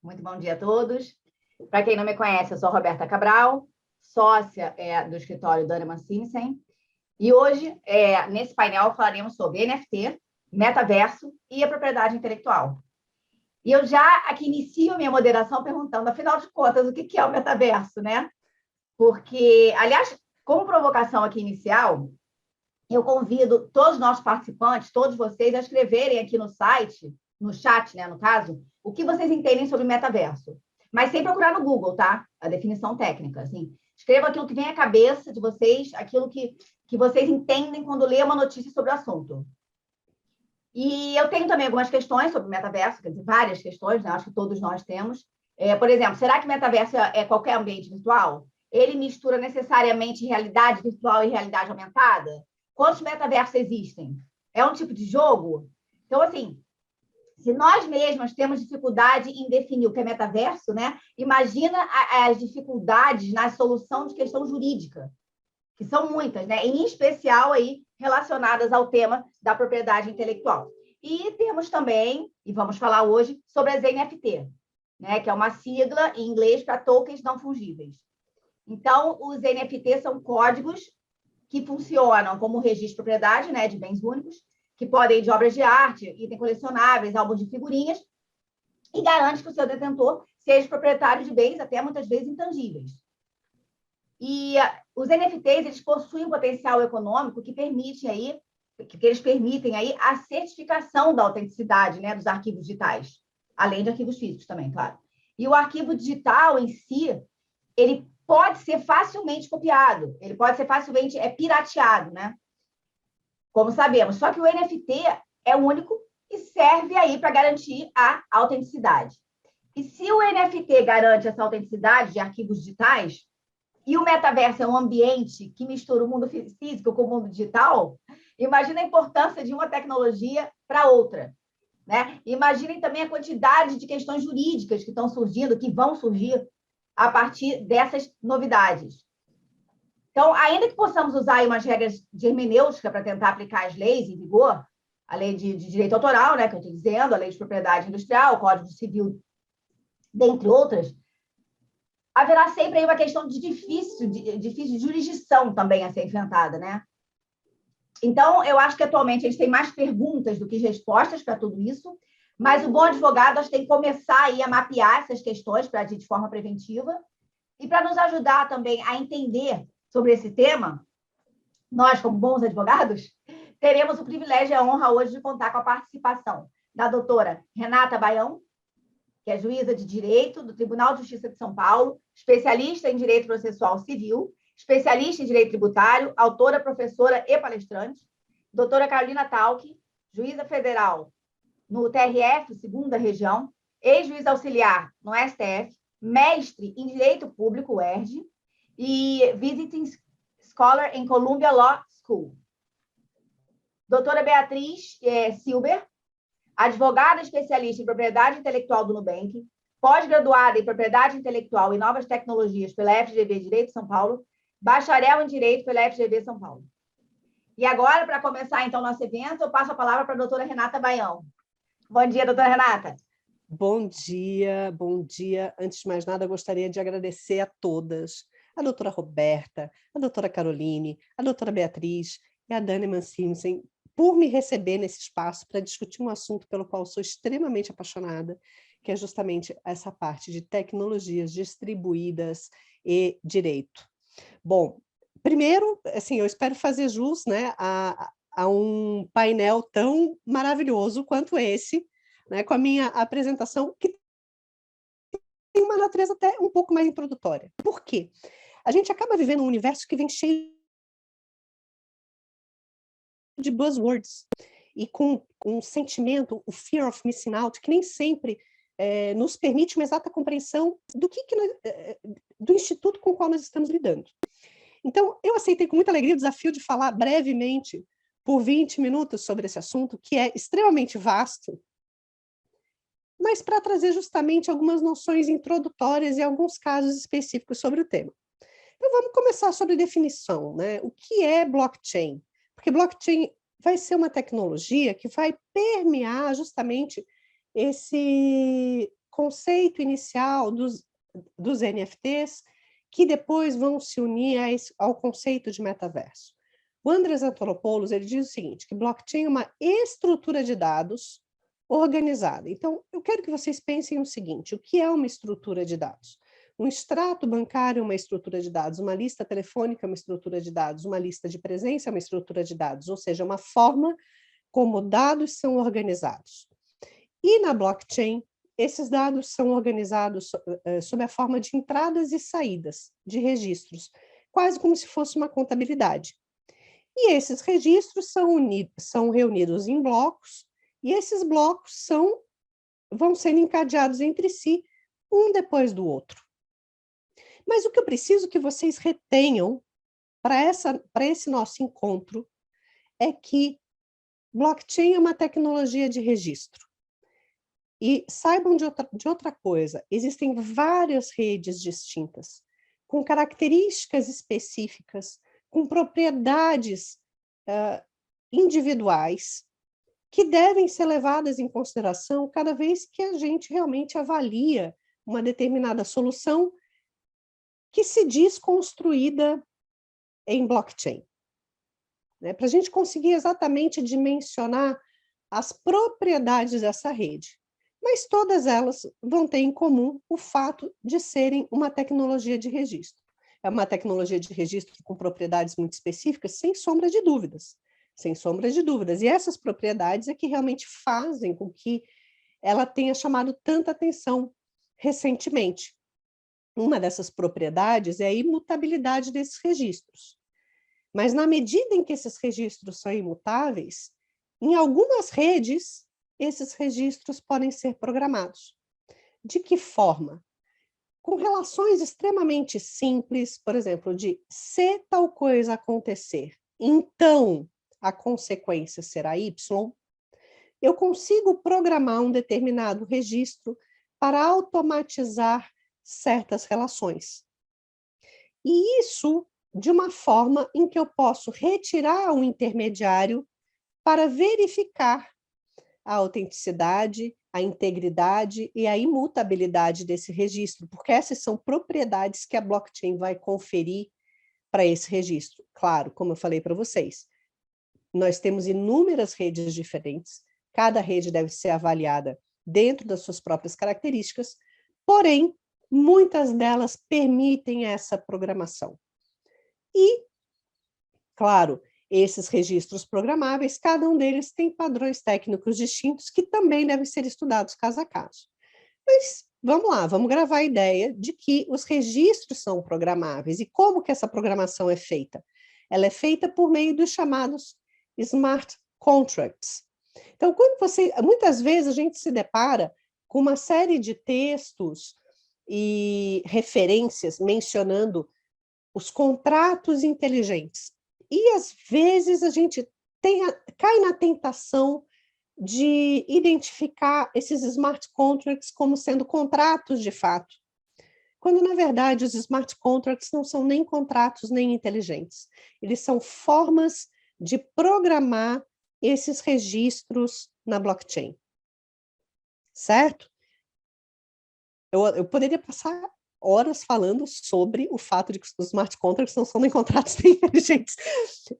Muito bom dia a todos. Para quem não me conhece, eu sou a Roberta Cabral, sócia do escritório Dana Simpson. E hoje, nesse painel, falaremos sobre NFT, metaverso e a propriedade intelectual. E eu já aqui inicio a minha moderação perguntando, afinal de contas, o que é o metaverso, né? Porque, aliás, como provocação aqui inicial, eu convido todos os nossos participantes, todos vocês, a escreverem aqui no site, no chat, né, no caso, o que vocês entendem sobre metaverso. Mas sem procurar no Google, tá? A definição técnica, assim. Escreva aquilo que vem à cabeça de vocês, aquilo que vocês entendem quando lê uma notícia sobre o assunto. E eu tenho também algumas questões sobre metaverso, quer dizer, várias questões, né? Acho que todos nós temos. Por exemplo, será que metaverso é qualquer ambiente virtual? Ele mistura necessariamente realidade virtual e realidade aumentada? Quantos metaversos existem? É um tipo de jogo? Então, assim, se nós mesmos temos dificuldade em definir o que é metaverso, né? Imagina as dificuldades na solução de questão jurídica, que são muitas, né? Em especial aí relacionadas ao tema da propriedade intelectual. E temos também, e vamos falar hoje, sobre as NFT, né? Que é uma sigla em inglês para tokens não fungíveis. Então, os NFT são códigos que funcionam como registro de propriedade, né, de bens únicos, que podem ir de obras de arte, itens colecionáveis, álbuns de figurinhas, e garante que o seu detentor seja proprietário de bens, até muitas vezes intangíveis. E os NFTs, eles possuem um potencial econômico que eles permitem aí a certificação da autenticidade, né, dos arquivos digitais, além de arquivos físicos também, claro. E o arquivo digital em si, ele pode ser facilmente copiado, ele pode ser facilmente pirateado, né? Como sabemos. Só que o NFT é único e serve aí para garantir a autenticidade. E se o NFT garante essa autenticidade de arquivos digitais, e o metaverso é um ambiente que mistura o mundo físico com o mundo digital, imagina a importância de uma tecnologia para outra. Né? Imaginem também a quantidade de questões jurídicas que estão surgindo, que vão surgir a partir dessas novidades. Então, ainda que possamos usar umas regras de hermenêutica para tentar aplicar as leis em vigor, a lei de direito autoral, né, que eu estou dizendo, a lei de propriedade industrial, o Código Civil, dentre outras, haverá sempre aí uma questão de difícil jurisdição também a ser enfrentada, né? Então, eu acho que atualmente a gente tem mais perguntas do que respostas para tudo isso, mas o bom advogado acho que tem que começar aí a mapear essas questões para agir de forma preventiva e para nos ajudar também a entender sobre esse tema, nós, como bons advogados, teremos o privilégio e a honra hoje de contar com a participação da doutora Renata Baião, que é juíza de Direito do Tribunal de Justiça de São Paulo, especialista em Direito Processual Civil, especialista em Direito Tributário, autora, professora e palestrante. Doutora Carolina Talck, juíza federal no TRF, segunda região, ex-juiz auxiliar no STF, mestre em Direito Público, UERJ, e visiting scholar em Columbia Law School. Doutora Beatriz Silber, advogada especialista em propriedade intelectual do Nubank, pós-graduada em propriedade intelectual e novas tecnologias pela FGV Direito São Paulo, bacharel em Direito pela FGV São Paulo. E agora, para começar, então, nosso evento, eu passo a palavra para a doutora Renata Baião. Bom dia, doutora Renata. Bom dia, bom dia. Antes de mais nada, gostaria de agradecer a todas, a doutora Roberta, a doutora Caroline, a doutora Beatriz e a Dana Simpson, por me receber nesse espaço para discutir um assunto pelo qual sou extremamente apaixonada, que é justamente essa parte de tecnologias distribuídas e direito. Bom, primeiro, assim, eu espero fazer jus, né, a um painel tão maravilhoso quanto esse, né, com a minha apresentação, que tem uma natureza até um pouco mais introdutória. Por quê? A gente acaba vivendo um universo que vem cheio de buzzwords, e com um sentimento, o fear of missing out, que nem sempre nos permite uma exata compreensão do instituto com o qual nós estamos lidando. Então, eu aceitei com muita alegria o desafio de falar brevemente, por 20 minutos, sobre esse assunto, que é extremamente vasto, mas para trazer justamente algumas noções introdutórias e alguns casos específicos sobre o tema. Então, vamos começar sobre definição, né? O que é blockchain? Porque blockchain vai ser uma tecnologia que vai permear justamente esse conceito inicial dos NFTs, que depois vão se unir ao conceito de metaverso. O Andrés Antonopoulos, ele diz o seguinte, que blockchain é uma estrutura de dados organizada. Então, eu quero que vocês pensem o seguinte, o que é uma estrutura de dados? Um extrato bancário é uma estrutura de dados, uma lista telefônica é uma estrutura de dados, uma lista de presença é uma estrutura de dados, ou seja, uma forma como dados são organizados. E na blockchain, esses dados são organizados sob a forma de entradas e saídas de registros, quase como se fosse uma contabilidade. E esses registros são reunidos em blocos, e esses blocos vão sendo encadeados entre si, um depois do outro. Mas o que eu preciso que vocês retenham para esse nosso encontro é que blockchain é uma tecnologia de registro. E saibam de outra coisa, existem várias redes distintas, com características específicas, com propriedades individuais, que devem ser levadas em consideração cada vez que a gente realmente avalia uma determinada solução que se diz construída em blockchain. Né? Para a gente conseguir exatamente dimensionar as propriedades dessa rede. Mas todas elas vão ter em comum o fato de serem uma tecnologia de registro. É uma tecnologia de registro com propriedades muito específicas, sem sombra de dúvidas. Sem sombra de dúvidas. E essas propriedades é que realmente fazem com que ela tenha chamado tanta atenção recentemente. Uma dessas propriedades é a imutabilidade desses registros. Mas na medida em que esses registros são imutáveis, em algumas redes, esses registros podem ser programados. De que forma? Com relações extremamente simples, por exemplo, de se tal coisa acontecer, então a consequência será Y, eu consigo programar um determinado registro para automatizar certas relações. E isso de uma forma em que eu posso retirar o intermediário para verificar a autenticidade, a integridade e a imutabilidade desse registro, porque essas são propriedades que a blockchain vai conferir para esse registro. Claro, como eu falei para vocês, nós temos inúmeras redes diferentes, cada rede deve ser avaliada dentro das suas próprias características, porém, muitas delas permitem essa programação. E, claro, esses registros programáveis, cada um deles tem padrões técnicos distintos que também devem ser estudados caso a caso. Mas vamos lá, vamos gravar a ideia de que os registros são programáveis. E como que essa programação é feita? Ela é feita por meio dos chamados smart contracts. Então, muitas vezes a gente se depara com uma série de textos e referências mencionando os contratos inteligentes. E, às vezes, a gente cai na tentação de identificar esses smart contracts como sendo contratos de fato, quando, na verdade, os smart contracts não são nem contratos nem inteligentes. Eles são formas de programar esses registros na blockchain. Certo? Eu poderia passar horas falando sobre o fato de que os smart contracts não são nem contratos nem inteligentes.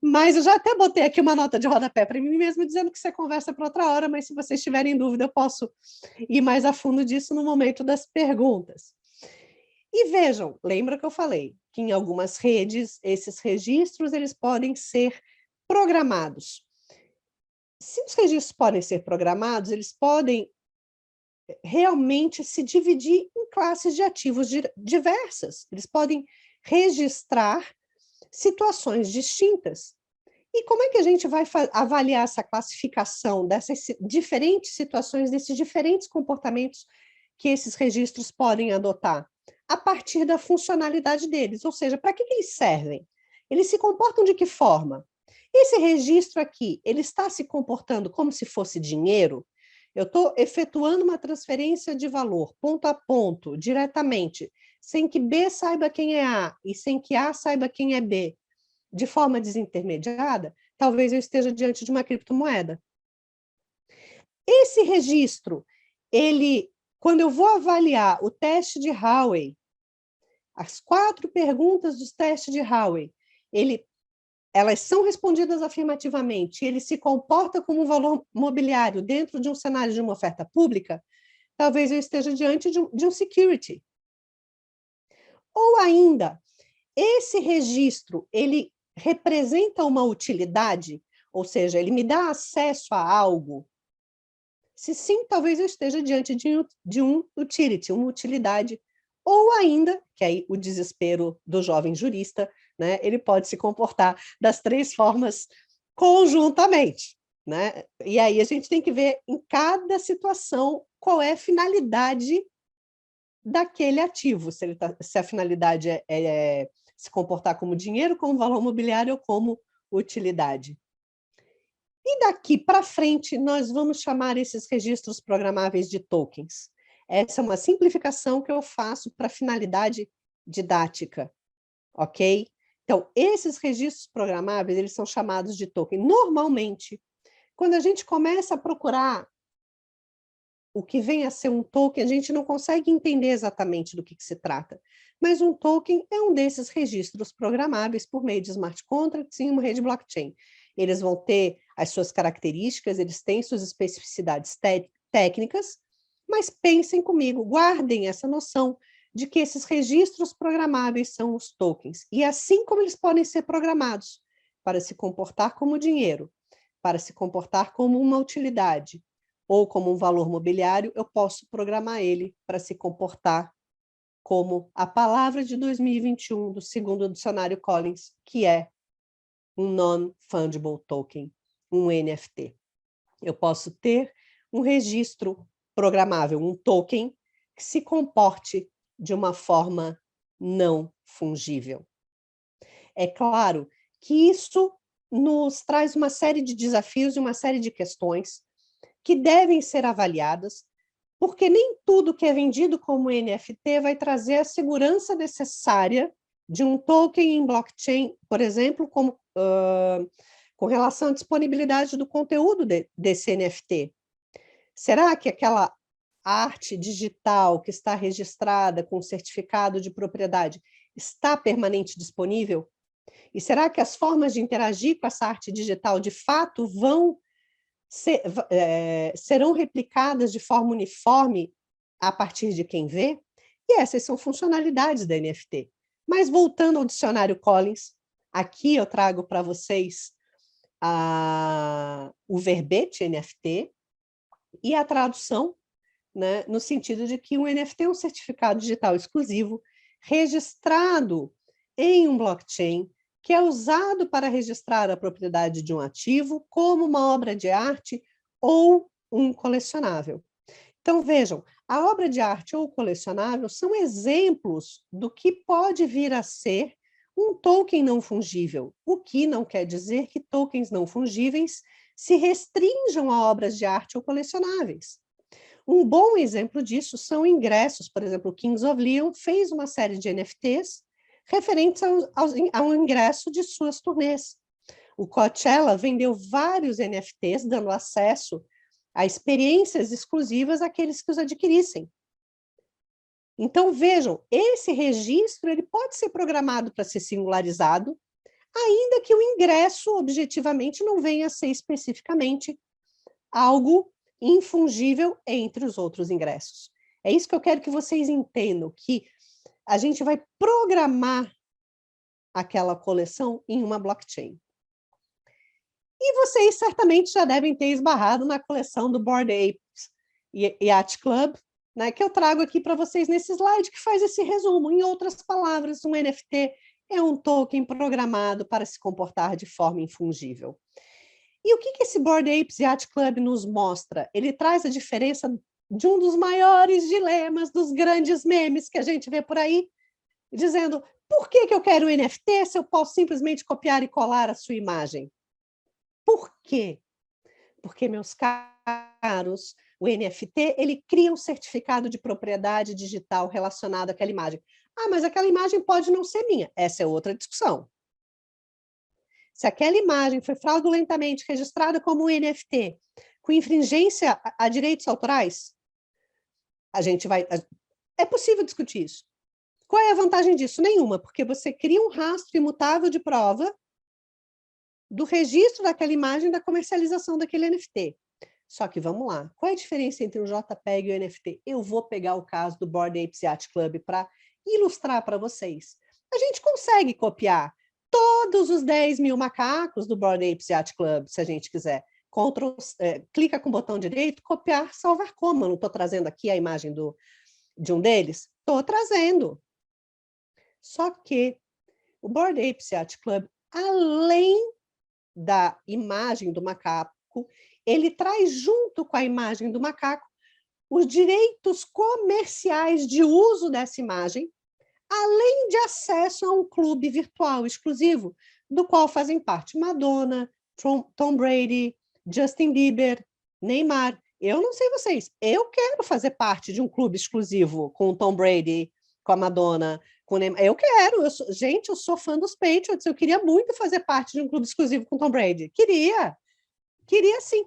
Mas eu já até botei aqui uma nota de rodapé para mim mesmo, dizendo que isso é conversa para outra hora, mas se vocês tiverem dúvida, eu posso ir mais a fundo disso no momento das perguntas. E vejam, lembra que eu falei que em algumas redes, esses registros eles podem ser programados. Se os registros podem ser programados, eles podem realmente se dividir em classes de ativos diversas. Eles podem registrar situações distintas. E como é que a gente vai avaliar essa classificação dessas diferentes situações, desses diferentes comportamentos que esses registros podem adotar? A partir da funcionalidade deles, ou seja, para que eles servem? Eles se comportam de que forma? Esse registro aqui, ele está se comportando como se fosse dinheiro? Eu estou efetuando uma transferência de valor, ponto a ponto, diretamente, sem que B saiba quem é A e sem que A saiba quem é B, de forma desintermediada, talvez eu esteja diante de uma criptomoeda. Esse registro, ele quando eu vou avaliar o teste de Howey, as 4 perguntas do teste de Howey, elas são respondidas afirmativamente, ele se comporta como um valor mobiliário dentro de um cenário de uma oferta pública, talvez eu esteja diante de um security. Ou ainda, esse registro, ele representa uma utilidade, ou seja, ele me dá acesso a algo? Se sim, talvez eu esteja diante de um utility, uma utilidade. Ou ainda, que aí o desespero do jovem jurista, né, ele pode se comportar das 3 formas conjuntamente. Né? E aí a gente tem que ver em cada situação qual é a finalidade daquele ativo, se a finalidade é se comportar como dinheiro, como valor mobiliário ou como utilidade. E daqui para frente, nós vamos chamar esses registros programáveis de tokens. Essa é uma simplificação que eu faço para finalidade didática, ok? Então, esses registros programáveis, eles são chamados de token. Normalmente, quando a gente começa a procurar o que vem a ser um token, a gente não consegue entender exatamente do que se trata. Mas um token é um desses registros programáveis por meio de smart contracts em uma rede blockchain. Eles vão ter as suas características, eles têm suas especificidades técnicas, mas pensem comigo, guardem essa noção de que esses registros programáveis são os tokens. E assim como eles podem ser programados para se comportar como dinheiro, para se comportar como uma utilidade, ou como um valor mobiliário, eu posso programar ele para se comportar como a palavra de 2021 do segundo dicionário Collins, que é um non-fungible token, um NFT. Eu posso ter um registro programável, um token, que se comporte de uma forma não fungível. É claro que isso nos traz uma série de desafios e uma série de questões que devem ser avaliadas, porque nem tudo que é vendido como NFT vai trazer a segurança necessária de um token em blockchain, por exemplo, com relação à disponibilidade do conteúdo desse NFT. Será que aquela arte digital que está registrada com certificado de propriedade está permanente disponível? E será que as formas de interagir com essa arte digital de fato serão replicadas de forma uniforme a partir de quem vê? E essas são funcionalidades da NFT. Mas voltando ao dicionário Collins, aqui eu trago para vocês o verbete NFT e a tradução, né, no sentido de que um NFT é um certificado digital exclusivo registrado em um blockchain que é usado para registrar a propriedade de um ativo como uma obra de arte ou um colecionável. Então, vejam, a obra de arte ou colecionável são exemplos do que pode vir a ser um token não fungível, o que não quer dizer que tokens não fungíveis se restringam a obras de arte ou colecionáveis. Um bom exemplo disso são ingressos, por exemplo, o Kings of Leon fez uma série de NFTs referentes ao ingresso de suas turnês. O Coachella vendeu vários NFTs, dando acesso a experiências exclusivas àqueles que os adquirissem. Então, vejam, esse registro ele pode ser programado para ser singularizado, ainda que o ingresso, objetivamente, não venha a ser especificamente algo infungível entre os outros ingressos. É isso que eu quero que vocês entendam, que a gente vai programar aquela coleção em uma blockchain. E vocês certamente já devem ter esbarrado na coleção do Bored Apes Yacht Club, né, que eu trago aqui para vocês nesse slide, que faz esse resumo. Em outras palavras, um NFT é um token programado para se comportar de forma infungível. E o que esse Bored Apes Yacht Club nos mostra? Ele traz a diferença de um dos maiores dilemas dos grandes memes que a gente vê por aí, dizendo, por que eu quero NFT se eu posso simplesmente copiar e colar a sua imagem? Por quê? Porque, meus caros, o NFT, ele cria um certificado de propriedade digital relacionado àquela imagem. Ah, mas aquela imagem pode não ser minha. Essa é outra discussão. Se aquela imagem foi fraudulentamente registrada como um NFT, com infringência a direitos autorais, É possível discutir isso. Qual é a vantagem disso? Nenhuma, porque você cria um rastro imutável de prova do registro daquela imagem da comercialização daquele NFT. Só que vamos lá, qual é a diferença entre o JPEG e o NFT? Eu vou pegar o caso do Bored Ape Yacht Club para ilustrar para vocês. A gente consegue copiar todos os 10 mil macacos do Bored Ape Yacht Club, se a gente quiser. Clica com o botão direito, copiar, salvar como. Eu não estou trazendo aqui a imagem de um deles? Estou trazendo. Só que o Bored Ape Yacht Club, além da imagem do macaco, ele traz junto com a imagem do macaco os direitos comerciais de uso dessa imagem, além de acesso a um clube virtual exclusivo, do qual fazem parte Madonna, Tom Brady, Justin Bieber, Neymar. Eu não sei vocês, eu quero fazer parte de um clube exclusivo com o Tom Brady, com a Madonna, com o Neymar. Eu quero, gente, eu sou fã dos Patriots, eu queria muito fazer parte de um clube exclusivo com o Tom Brady. Queria sim.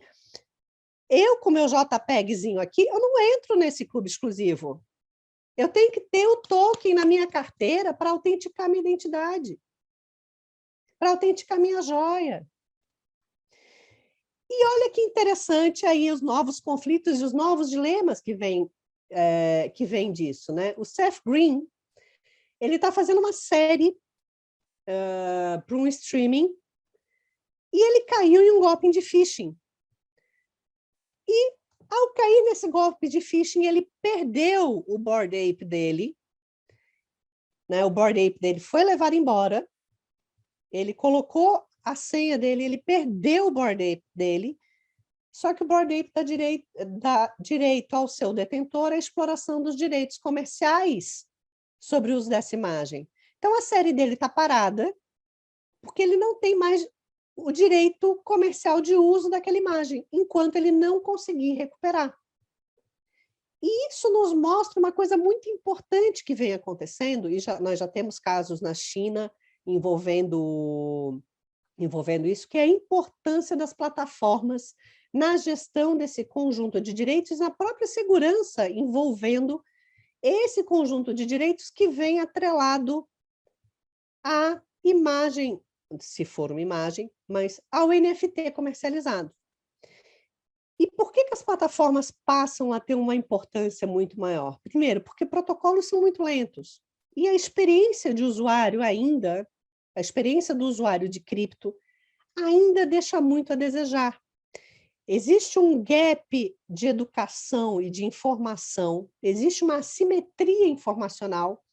Eu, com meu JPEGzinho aqui, eu não entro nesse clube exclusivo. Eu tenho que ter o token na minha carteira para autenticar minha identidade, para autenticar minha joia. E olha que interessante aí os novos conflitos e os novos dilemas que vêm disso, né? O Seth Green, ele está fazendo uma série para um streaming e ele caiu em um golpe de phishing. E, ao cair nesse golpe de phishing, ele perdeu o Bored Ape dele. Né? O Bored Ape dele foi levado embora. Ele colocou a senha dele, ele perdeu o Bored Ape dele. Só que o Bored Ape dá direito ao seu detentor à exploração dos direitos comerciais sobre o uso dessa imagem. Então, a série dele está parada porque ele não tem mais o direito comercial de uso daquela imagem, enquanto ele não conseguir recuperar. E isso nos mostra uma coisa muito importante que vem acontecendo, e nós já temos casos na China envolvendo isso, que é a importância das plataformas na gestão desse conjunto de direitos, na própria segurança envolvendo esse conjunto de direitos que vem atrelado à imagem, se for uma imagem, mas ao NFT comercializado. E por que as plataformas passam a ter uma importância muito maior? Primeiro, porque protocolos são muito lentos. E a experiência de usuário ainda, a experiência do usuário de cripto, ainda deixa muito a desejar. Existe um gap de educação e de informação, existe uma assimetria informacional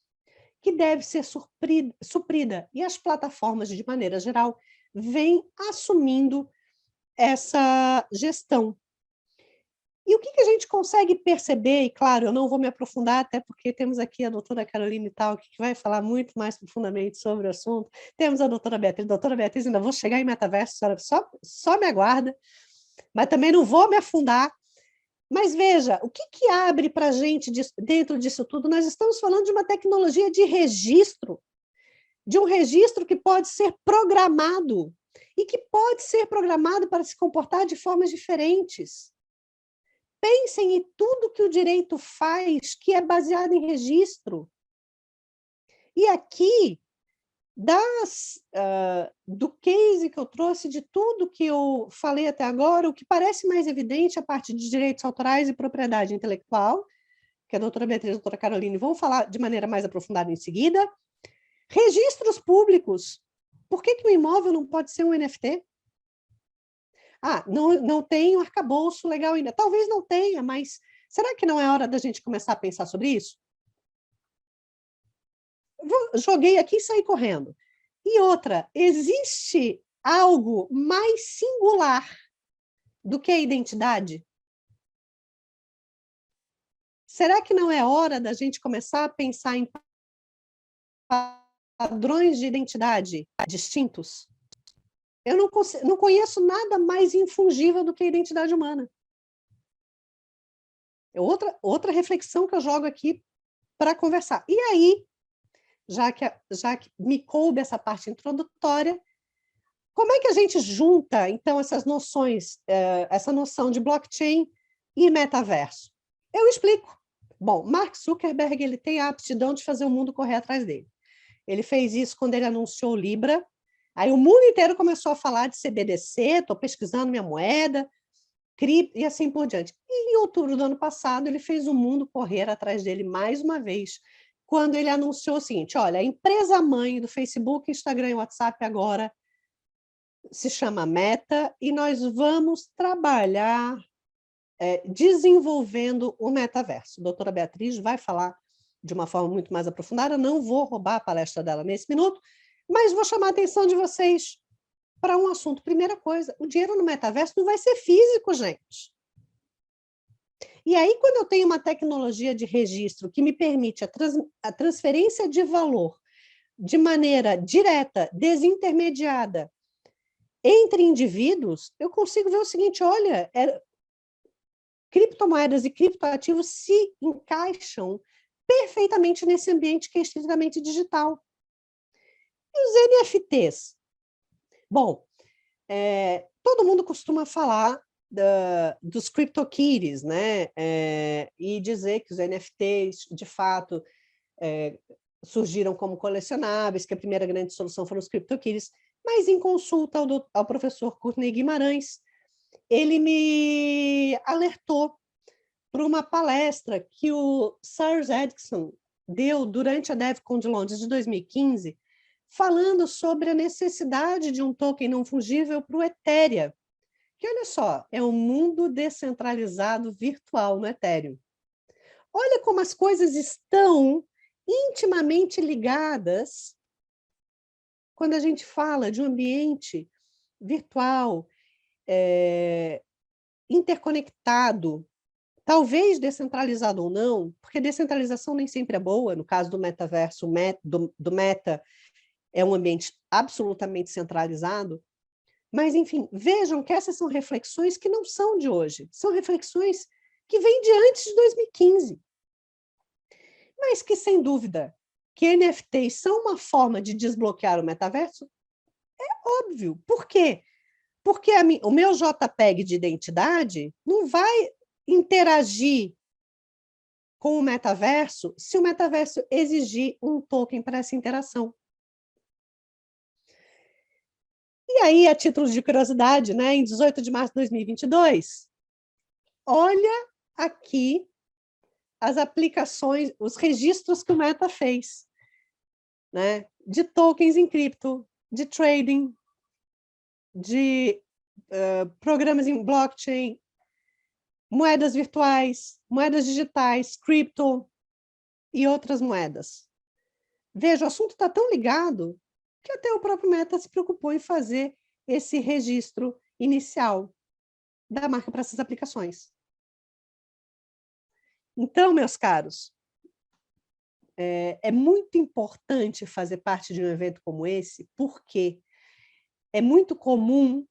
que deve ser suprida. E as plataformas, de maneira geral, vêm assumindo essa gestão. E o que a gente consegue perceber, e claro, eu não vou me aprofundar, até porque temos aqui a doutora Caroline Talk, que vai falar muito mais profundamente sobre o assunto, temos a doutora Beatriz, ainda vou chegar em metaverso, só me aguarda, mas também não vou me afundar. Mas veja, o que abre para a gente dentro disso tudo? Nós estamos falando de uma tecnologia de registro, de um registro que pode ser programado, e que pode ser programado para se comportar de formas diferentes. Pensem em tudo que o direito faz, que é baseado em registro. E aqui, do case que eu trouxe, de tudo que eu falei até agora, o que parece mais evidente é a parte de direitos autorais e propriedade intelectual, que a doutora Beatriz e a doutora Caroline vão falar de maneira mais aprofundada em seguida. Registros públicos. Por que o imóvel não pode ser um NFT? Não tem um arcabouço legal ainda. Talvez não tenha, mas será que não é hora da gente começar a pensar sobre isso? Joguei aqui e saí correndo. E outra, existe algo mais singular do que a identidade? Será que não é hora da gente começar a pensar em padrões de identidade distintos? Eu não conheço nada mais infungível do que a identidade humana. É outra reflexão que eu jogo aqui para conversar. E aí, já que me coube essa parte introdutória, como é que a gente junta, então, essas noções, essa noção de blockchain e metaverso? Eu explico. Bom, Mark Zuckerberg ele tem a aptidão de fazer o mundo correr atrás dele. Ele fez isso quando ele anunciou o Libra. Aí o mundo inteiro começou a falar de CBDC, estou pesquisando minha moeda, cripto e assim por diante. E em outubro do ano passado, ele fez o mundo correr atrás dele mais uma vez, quando ele anunciou o seguinte: olha, a empresa mãe do Facebook, Instagram e WhatsApp agora se chama Meta e nós vamos trabalhar desenvolvendo o metaverso. A doutora Beatriz vai falar de uma forma muito mais aprofundada, não vou roubar a palestra dela nesse minuto, mas vou chamar a atenção de vocês para um assunto. Primeira coisa, o dinheiro no metaverso não vai ser físico, gente. E aí, quando eu tenho uma tecnologia de registro que me permite a transferência de valor de maneira direta, desintermediada, entre indivíduos, eu consigo ver o seguinte: olha, criptomoedas e criptoativos se encaixam perfeitamente nesse ambiente que é estritamente digital. E os NFTs? Bom, todo mundo costuma falar dos CryptoKitties, né? E dizer que os NFTs, de fato, surgiram como colecionáveis, que a primeira grande solução foram os CryptoKitties, mas em consulta ao professor Courtney Guimarães, ele me alertou para uma palestra que o Cyrus Edson deu durante a DevCon de Londres de 2015, falando sobre a necessidade de um token não fungível para o Ethereum, que, olha só, é um mundo descentralizado virtual no Ethereum. Olha como as coisas estão intimamente ligadas quando a gente fala de um ambiente virtual, interconectado, talvez descentralizado ou não, porque descentralização nem sempre é boa. No caso do metaverso, do Meta, é um ambiente absolutamente centralizado. Mas, enfim, vejam que essas são reflexões que não são de hoje, são reflexões que vêm de antes de 2015. Mas que, sem dúvida, que NFTs são uma forma de desbloquear o metaverso, é óbvio. Por quê? Porque o meu JPEG de identidade não vai interagir com o metaverso se o metaverso exigir um token para essa interação. E aí, a título de curiosidade, né, em 18 de março de 2022, olha aqui as aplicações, os registros que o Meta fez, né, de tokens em cripto, de trading, de programas em blockchain, moedas virtuais, moedas digitais, cripto e outras moedas. Veja, o assunto está tão ligado que até o próprio Meta se preocupou em fazer esse registro inicial da marca para essas aplicações. Então, meus caros, é muito importante fazer parte de um evento como esse, porque é muito comum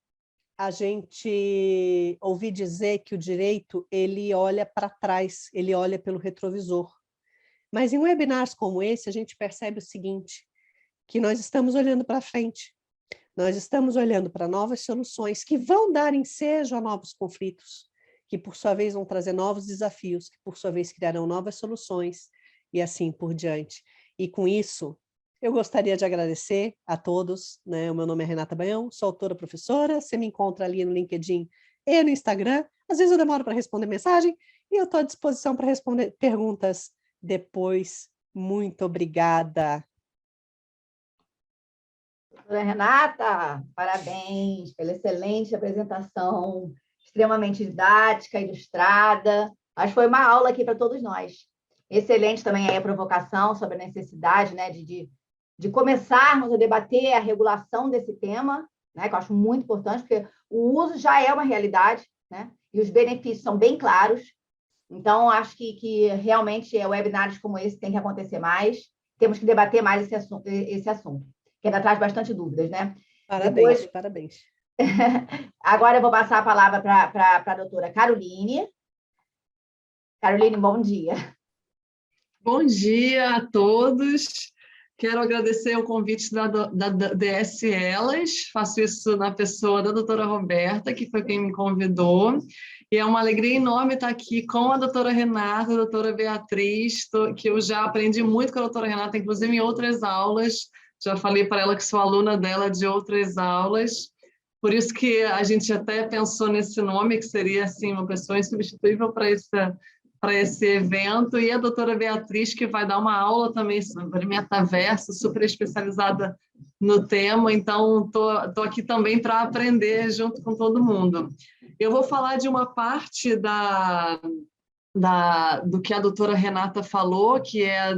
a gente ouvir dizer que o direito ele olha para trás, ele olha pelo retrovisor. Mas em webinars como esse, a gente percebe o seguinte, que nós estamos olhando para frente, nós estamos olhando para novas soluções que vão dar ensejo a novos conflitos, que por sua vez vão trazer novos desafios, que por sua vez criarão novas soluções, e assim por diante. E com isso, eu gostaria de agradecer a todos, né? O meu nome é Renata Baião, sou autora professora, você me encontra ali no LinkedIn e no Instagram, às vezes eu demoro para responder mensagem, e eu estou à disposição para responder perguntas depois. Muito obrigada. Doutora Renata, parabéns pela excelente apresentação, extremamente didática, ilustrada. Acho que foi uma aula aqui para todos nós. Excelente também aí a provocação sobre a necessidade, né, de começarmos a debater a regulação desse tema, né, que eu acho muito importante, porque o uso já é uma realidade, né, e os benefícios são bem claros. Então, acho que realmente webinars como esse tem que acontecer mais. Temos que debater mais esse assunto, que ainda traz bastante dúvidas, né? Parabéns, Depois, parabéns. agora eu vou passar a palavra para a doutora Caroline. Caroline, bom dia. Bom dia a todos. Quero agradecer o convite da DS Elas, faço isso na pessoa da doutora Roberta, que foi quem me convidou, e é uma alegria enorme estar aqui com a doutora Renata, a doutora Beatriz, que eu já aprendi muito com a doutora Renata, inclusive em outras aulas, já falei para ela que sou aluna dela de outras aulas, por isso que a gente até pensou nesse nome, que seria assim, uma pessoa insubstituível para esse evento, e a doutora Beatriz, que vai dar uma aula também sobre metaverso, super especializada no tema, então estou aqui também para aprender junto com todo mundo. Eu vou falar de uma parte do que a doutora Renata falou, que é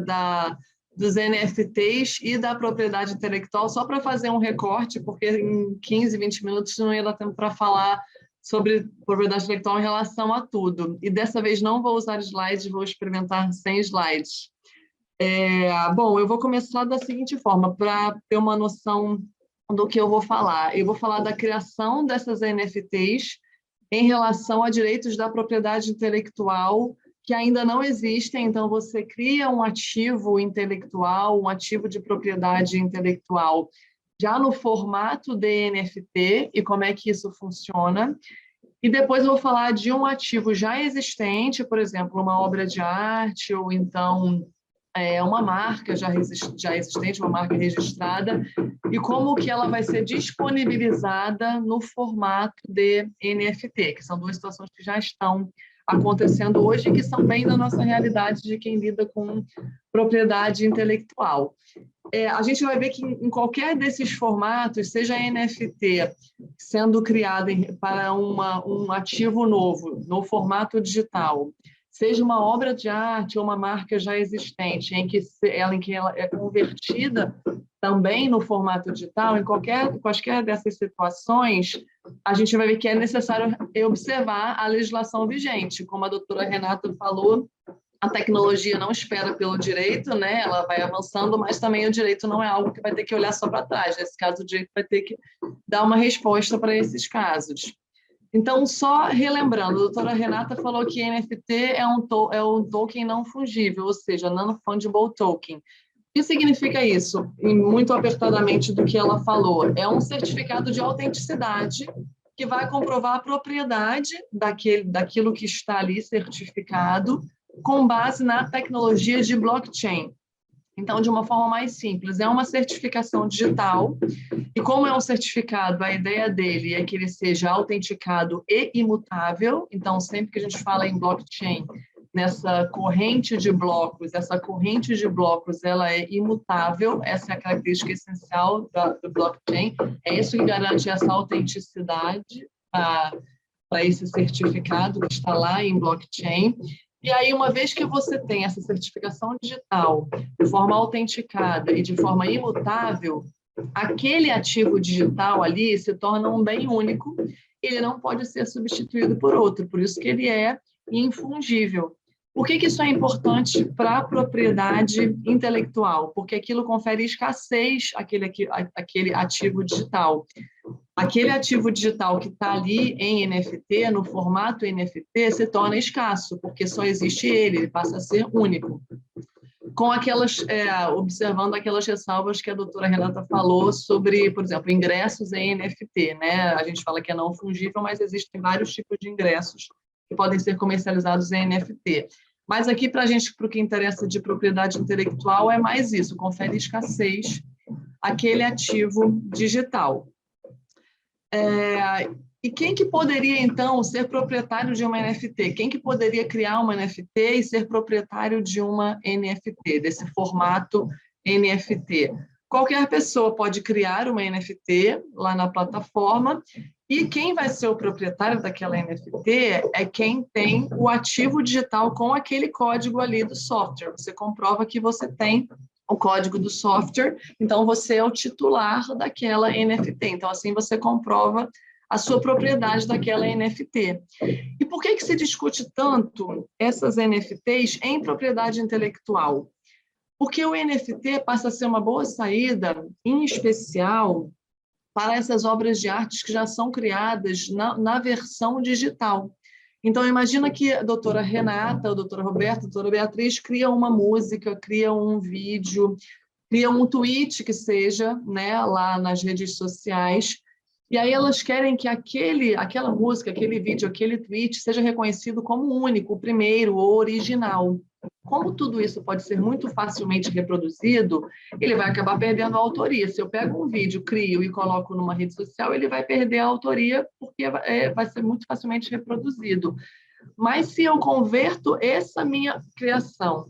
dos NFTs e da propriedade intelectual, só para fazer um recorte, porque em 15, 20 minutos não ia dar tempo para falar sobre propriedade intelectual em relação a tudo. E dessa vez não vou usar slides, vou experimentar sem slides. Bom, eu vou começar da seguinte forma, para ter uma noção do que eu vou falar. Eu vou falar da criação dessas NFTs em relação a direitos da propriedade intelectual que ainda não existem. Então, você cria um ativo intelectual, um ativo de propriedade intelectual já no formato de NFT e como é que isso funciona. E depois eu vou falar de um ativo já existente, por exemplo, uma obra de arte ou então uma marca já existente, uma marca registrada, e como que ela vai ser disponibilizada no formato de NFT, que são duas situações que já estão acontecendo hoje e que são bem da nossa realidade de quem lida com propriedade intelectual. A gente vai ver que em qualquer desses formatos, seja NFT sendo criado para um ativo novo, no formato digital, seja uma obra de arte ou uma marca já existente, em que ela é convertida também no formato digital, em quaisquer dessas situações, a gente vai ver que é necessário observar a legislação vigente. Como a doutora Renata falou, a tecnologia não espera pelo direito, né? Ela vai avançando, mas também o direito não é algo que vai ter que olhar só para trás. Nesse caso, o direito vai ter que dar uma resposta para esses casos. Então, só relembrando, a doutora Renata falou que NFT é um token não fungível, ou seja, non-fungible token. O que significa isso? E muito apertadamente do que ela falou, é um certificado de autenticidade que vai comprovar a propriedade daquilo que está ali certificado com base na tecnologia de blockchain. Então, de uma forma mais simples, é uma certificação digital, e como é um certificado, a ideia dele é que ele seja autenticado e imutável. Então, sempre que a gente fala em blockchain, nessa corrente de blocos, essa corrente de blocos ela é imutável, essa é a característica essencial do blockchain, é isso que garante essa autenticidade para esse certificado que está lá em blockchain. E aí, uma vez que você tem essa certificação digital de forma autenticada e de forma imutável, aquele ativo digital ali se torna um bem único, ele não pode ser substituído por outro, por isso que ele é infungível. Por que isso é importante para a propriedade intelectual? Porque aquilo confere escassez àquele ativo digital. Aquele ativo digital que está ali em NFT, no formato NFT, se torna escasso, porque só existe ele passa a ser único. Com observando aquelas ressalvas que a doutora Renata falou sobre, por exemplo, ingressos em NFT, né? A gente fala que é não fungível, mas existem vários tipos de ingressos que podem ser comercializados em NFT. Mas aqui, para o que interessa de propriedade intelectual, é mais isso, confere escassez àquele ativo digital. E quem que poderia, então, ser proprietário de uma NFT? Quem que poderia criar uma NFT e ser proprietário de uma NFT, desse formato NFT? Qualquer pessoa pode criar uma NFT lá na plataforma, e quem vai ser o proprietário daquela NFT é quem tem o ativo digital com aquele código ali do software. Você comprova que você tem o código do software, então você é o titular daquela NFT. Então, assim, você comprova a sua propriedade daquela NFT. E por que se discute tanto essas NFTs em propriedade intelectual? Porque o NFT passa a ser uma boa saída, em especial, para essas obras de arte que já são criadas na versão digital. Então, imagina que a doutora Renata, a doutora Roberta, a doutora Beatriz cria uma música, cria um vídeo, criam um tweet que seja, né, lá nas redes sociais, e aí elas querem que aquela música, aquele vídeo, aquele tweet seja reconhecido como único, o primeiro, ou original. Como tudo isso pode ser muito facilmente reproduzido, ele vai acabar perdendo a autoria. Se eu pego um vídeo, crio e coloco numa rede social, ele vai perder a autoria porque vai ser muito facilmente reproduzido. Mas se eu converto essa minha criação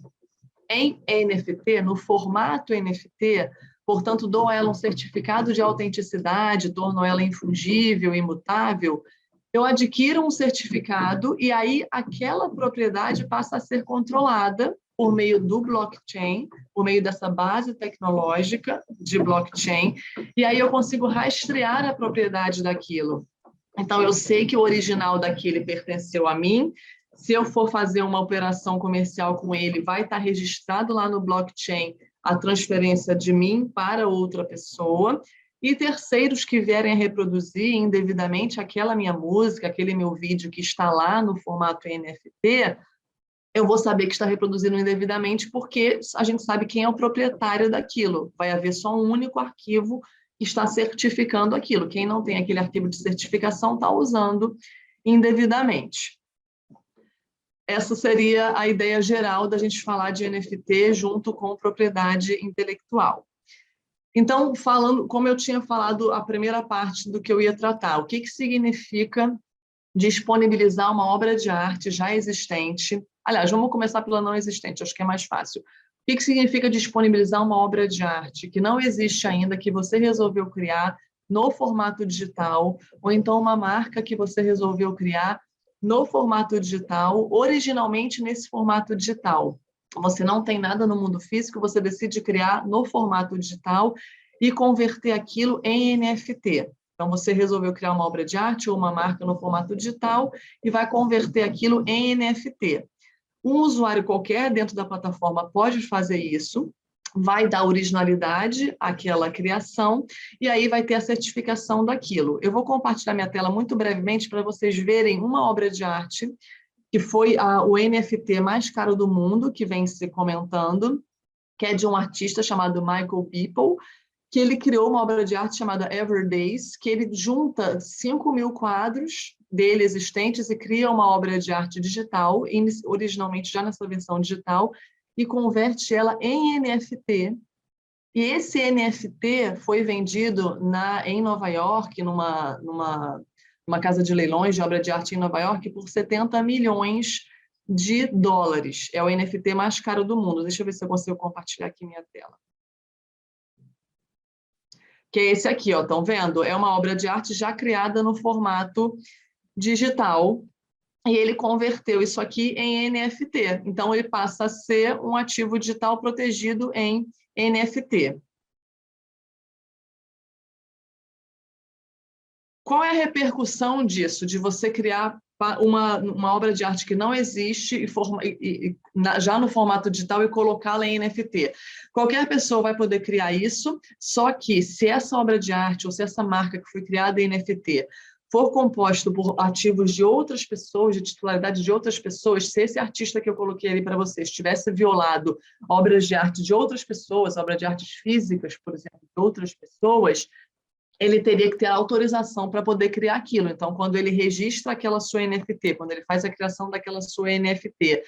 em NFT, no formato NFT, portanto, dou a ela um certificado de autenticidade, torno ela infungível, imutável, eu adquiro um certificado e aí aquela propriedade passa a ser controlada por meio do blockchain, por meio dessa base tecnológica de blockchain, e aí eu consigo rastrear a propriedade daquilo. Então, eu sei que o original daquele pertenceu a mim. Se eu for fazer uma operação comercial com ele, vai estar registrado lá no blockchain a transferência de mim para outra pessoa. E terceiros que vierem a reproduzir indevidamente aquela minha música, aquele meu vídeo que está lá no formato NFT, eu vou saber que está reproduzindo indevidamente porque a gente sabe quem é o proprietário daquilo. Vai haver só um único arquivo que está certificando aquilo. Quem não tem aquele arquivo de certificação está usando indevidamente. Essa seria a ideia geral da gente falar de NFT junto com propriedade intelectual. Então, falando, como eu tinha falado a primeira parte do que eu ia tratar, o que significa disponibilizar uma obra de arte já existente? Aliás, vamos começar pela não existente, acho que é mais fácil. O que significa disponibilizar uma obra de arte que não existe ainda, que você resolveu criar no formato digital, ou então uma marca que você resolveu criar no formato digital, originalmente nesse formato digital. Você não tem nada no mundo físico, você decide criar no formato digital e converter aquilo em NFT. Então, você resolveu criar uma obra de arte ou uma marca no formato digital e vai converter aquilo em NFT. Um usuário qualquer dentro da plataforma pode fazer isso, vai dar originalidade àquela criação e aí vai ter a certificação daquilo. Eu vou compartilhar minha tela muito brevemente para vocês verem uma obra de arte que foi o NFT mais caro do mundo, que vem se comentando, que é de um artista chamado Michael Beeple, que ele criou uma obra de arte chamada Everdays, que ele junta 5.000 quadros dele existentes e cria uma obra de arte digital, originalmente já nessa versão digital, e converte ela em NFT. E esse NFT foi vendido em Nova York, numa casa de leilões de obra de arte em Nova York, por 70 milhões de dólares. É o NFT mais caro do mundo. Deixa eu ver se eu consigo compartilhar aqui minha tela. Que é esse aqui, ó, estão vendo? É uma obra de arte já criada no formato digital, e ele converteu isso aqui em NFT. Então, ele passa a ser um ativo digital protegido em NFT. Qual é a repercussão disso, de você criar uma obra de arte que não existe já no formato digital e colocá-la em NFT? Qualquer pessoa vai poder criar isso, só que se essa obra de arte ou se essa marca que foi criada em NFT for composto por ativos de outras pessoas, de titularidade de outras pessoas, se esse artista que eu coloquei ali para vocês tivesse violado obras de arte de outras pessoas, obras de artes físicas, por exemplo, de outras pessoas, ele teria que ter autorização para poder criar aquilo. Então, quando ele registra aquela sua NFT, quando ele faz a criação daquela sua NFT,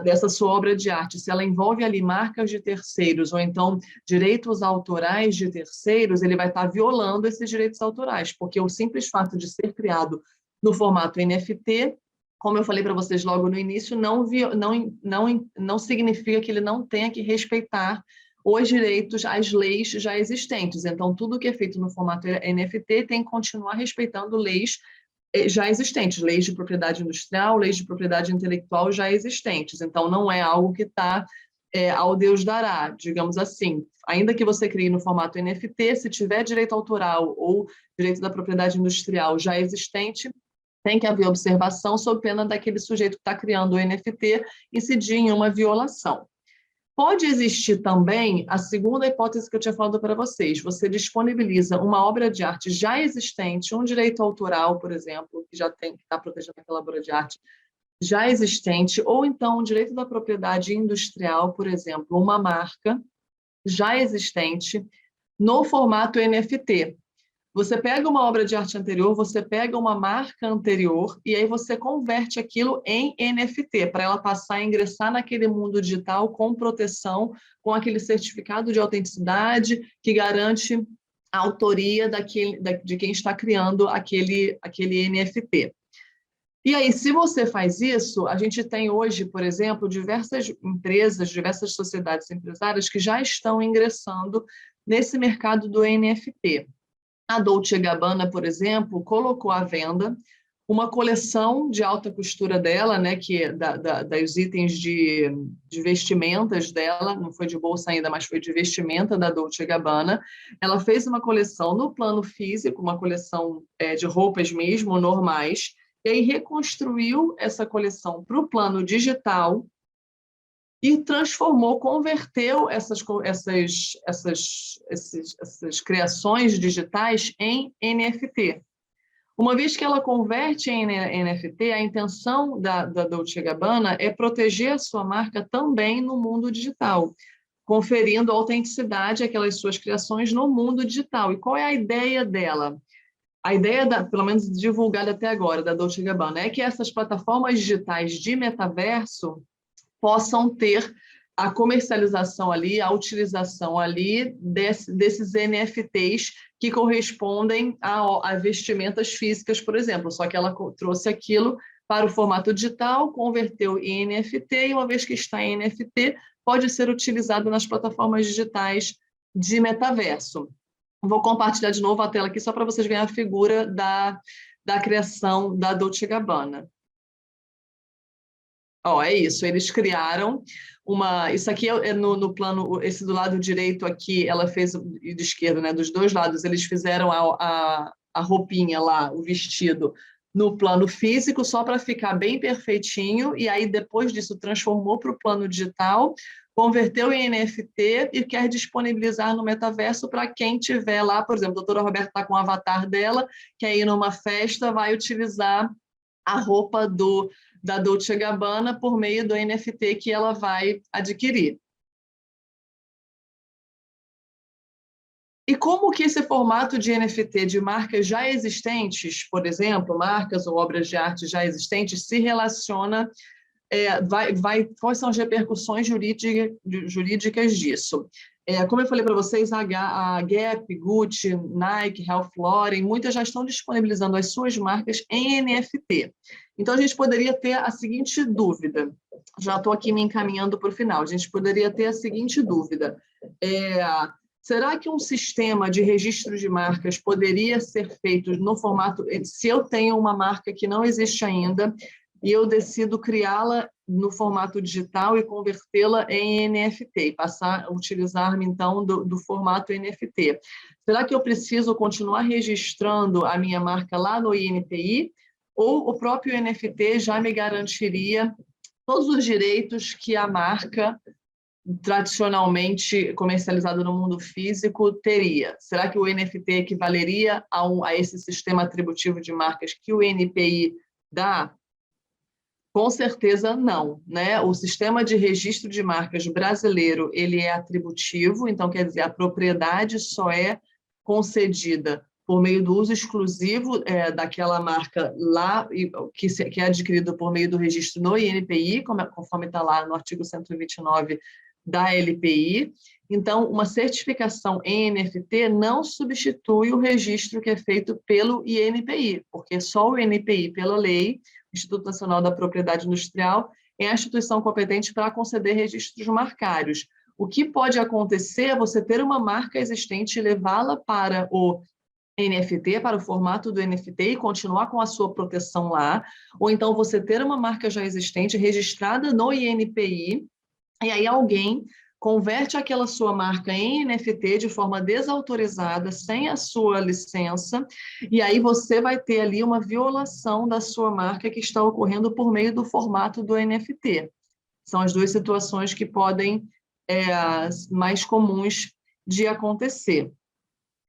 dessa sua obra de arte, se ela envolve ali marcas de terceiros ou então direitos autorais de terceiros, ele vai estar violando esses direitos autorais, porque o simples fato de ser criado no formato NFT, como eu falei para vocês logo no início, não significa que ele não tenha que respeitar os direitos, as leis já existentes. Então, tudo que é feito no formato NFT tem que continuar respeitando leis já existentes, leis de propriedade industrial, leis de propriedade intelectual já existentes. Então, não é algo que está ao Deus dará, digamos assim. Ainda que você crie no formato NFT, se tiver direito autoral ou direito da propriedade industrial já existente, tem que haver observação sob pena daquele sujeito que está criando o NFT incidir em uma violação. Pode existir também a segunda hipótese que eu tinha falado para vocês. Você disponibiliza uma obra de arte já existente, um direito autoral, por exemplo, que já tem, que está protegendo aquela obra de arte já existente, ou então um direito da propriedade industrial, por exemplo, uma marca já existente no formato NFT. Você pega uma obra de arte anterior, você pega uma marca anterior e aí você converte aquilo em NFT, para ela passar a ingressar naquele mundo digital com proteção, com aquele certificado de autenticidade que garante a autoria de quem está criando aquele NFT. E aí, se você faz isso, a gente tem hoje, por exemplo, diversas empresas, diversas sociedades empresárias que já estão ingressando nesse mercado do NFT. A Dolce & Gabbana, por exemplo, colocou à venda uma coleção de alta costura dela, né, que é dos itens de vestimentas dela, não foi de bolsa ainda, mas foi de vestimenta da Dolce & Gabbana. Ela fez uma coleção no plano físico, uma coleção de roupas mesmo, normais, e aí reconstruiu essa coleção para o plano digital e transformou, converteu essas criações digitais em NFT. Uma vez que ela converte em NFT, a intenção da Dolce & Gabbana é proteger a sua marca também no mundo digital, conferindo autenticidade àquelas suas criações no mundo digital. E qual é a ideia dela? A ideia, pelo menos divulgada até agora, da Dolce & Gabbana, é que essas plataformas digitais de metaverso possam ter a comercialização ali, a utilização ali desses NFTs que correspondem a vestimentas físicas, por exemplo. Só que ela trouxe aquilo para o formato digital, converteu em NFT, e uma vez que está em NFT, pode ser utilizado nas plataformas digitais de metaverso. Vou compartilhar de novo a tela aqui, só para vocês verem a figura da criação da Dolce & Gabbana. É isso, eles criaram isso aqui é no plano, esse do lado direito aqui, ela fez, e do esquerdo, né, dos dois lados, eles fizeram a roupinha lá, o vestido, no plano físico, só para ficar bem perfeitinho, e aí depois disso transformou para o plano digital, converteu em NFT e quer disponibilizar no metaverso para quem tiver lá, por exemplo, a doutora Roberta está com o avatar dela, quer ir numa festa, vai utilizar a roupa da Dolce & Gabbana por meio do NFT que ela vai adquirir. E como que esse formato de NFT de marcas já existentes, por exemplo, marcas ou obras de arte já existentes, se relaciona, quais são as repercussões jurídicas disso? Como eu falei para vocês, a Gap, Gucci, Nike, Ralph Lauren, muitas já estão disponibilizando as suas marcas em NFT. Então, a gente poderia ter a seguinte dúvida, já estou aqui me encaminhando para o final, a gente poderia ter a seguinte dúvida, será que um sistema de registro de marcas poderia ser feito no formato, se eu tenho uma marca que não existe ainda, e eu decido criá-la no formato digital e convertê-la em NFT, e passar a utilizar-me, então, do formato NFT. Será que eu preciso continuar registrando a minha marca lá no INPI, ou o próprio NFT já me garantiria todos os direitos que a marca tradicionalmente comercializada no mundo físico teria? Será que o NFT equivaleria a esse sistema atributivo de marcas que o INPI dá? Com certeza não, né? O sistema de registro de marcas brasileiro, ele é atributivo, então quer dizer, a propriedade só é concedida por meio do uso exclusivo daquela marca lá, que é adquirido por meio do registro no INPI, conforme está lá no artigo 129 da LPI. Então, uma certificação em NFT não substitui o registro que é feito pelo INPI, porque só o INPI, pela lei, Instituto Nacional da Propriedade Industrial, é a instituição competente para conceder registros marcários. O que pode acontecer é você ter uma marca existente e levá-la para o NFT, para o formato do NFT e continuar com a sua proteção lá, ou então você ter uma marca já existente registrada no INPI, e aí alguém converte aquela sua marca em NFT de forma desautorizada, sem a sua licença, e aí você vai ter ali uma violação da sua marca que está ocorrendo por meio do formato do NFT. São as duas situações que podem mais comuns de acontecer.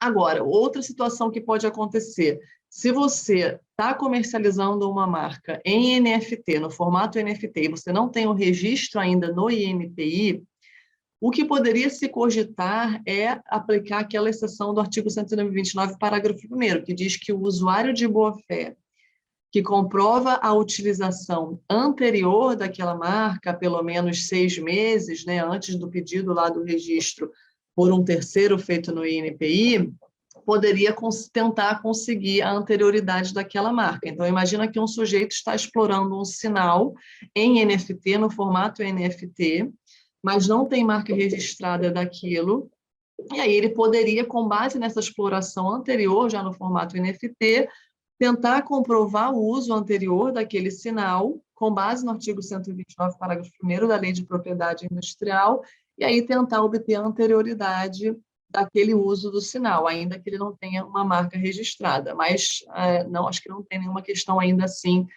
Agora, outra situação que pode acontecer, se você está comercializando uma marca em NFT, no formato NFT, e você não tem o registro ainda no INPI, O que poderia se cogitar é aplicar aquela exceção do artigo 129, parágrafo 1º, que diz que o usuário de boa-fé que comprova a utilização anterior daquela marca, pelo menos 6 meses, né, antes do pedido lá do registro por um terceiro feito no INPI, poderia tentar conseguir a anterioridade daquela marca. Então, imagina que um sujeito está explorando um sinal em NFT, no formato NFT, mas não tem marca registrada daquilo, e aí ele poderia, com base nessa exploração anterior, já no formato NFT, tentar comprovar o uso anterior daquele sinal, com base no artigo 129, parágrafo 1º da Lei de Propriedade Industrial, e aí tentar obter a anterioridade daquele uso do sinal, ainda que ele não tenha uma marca registrada. Mas não, acho que não tem nenhuma questão ainda assim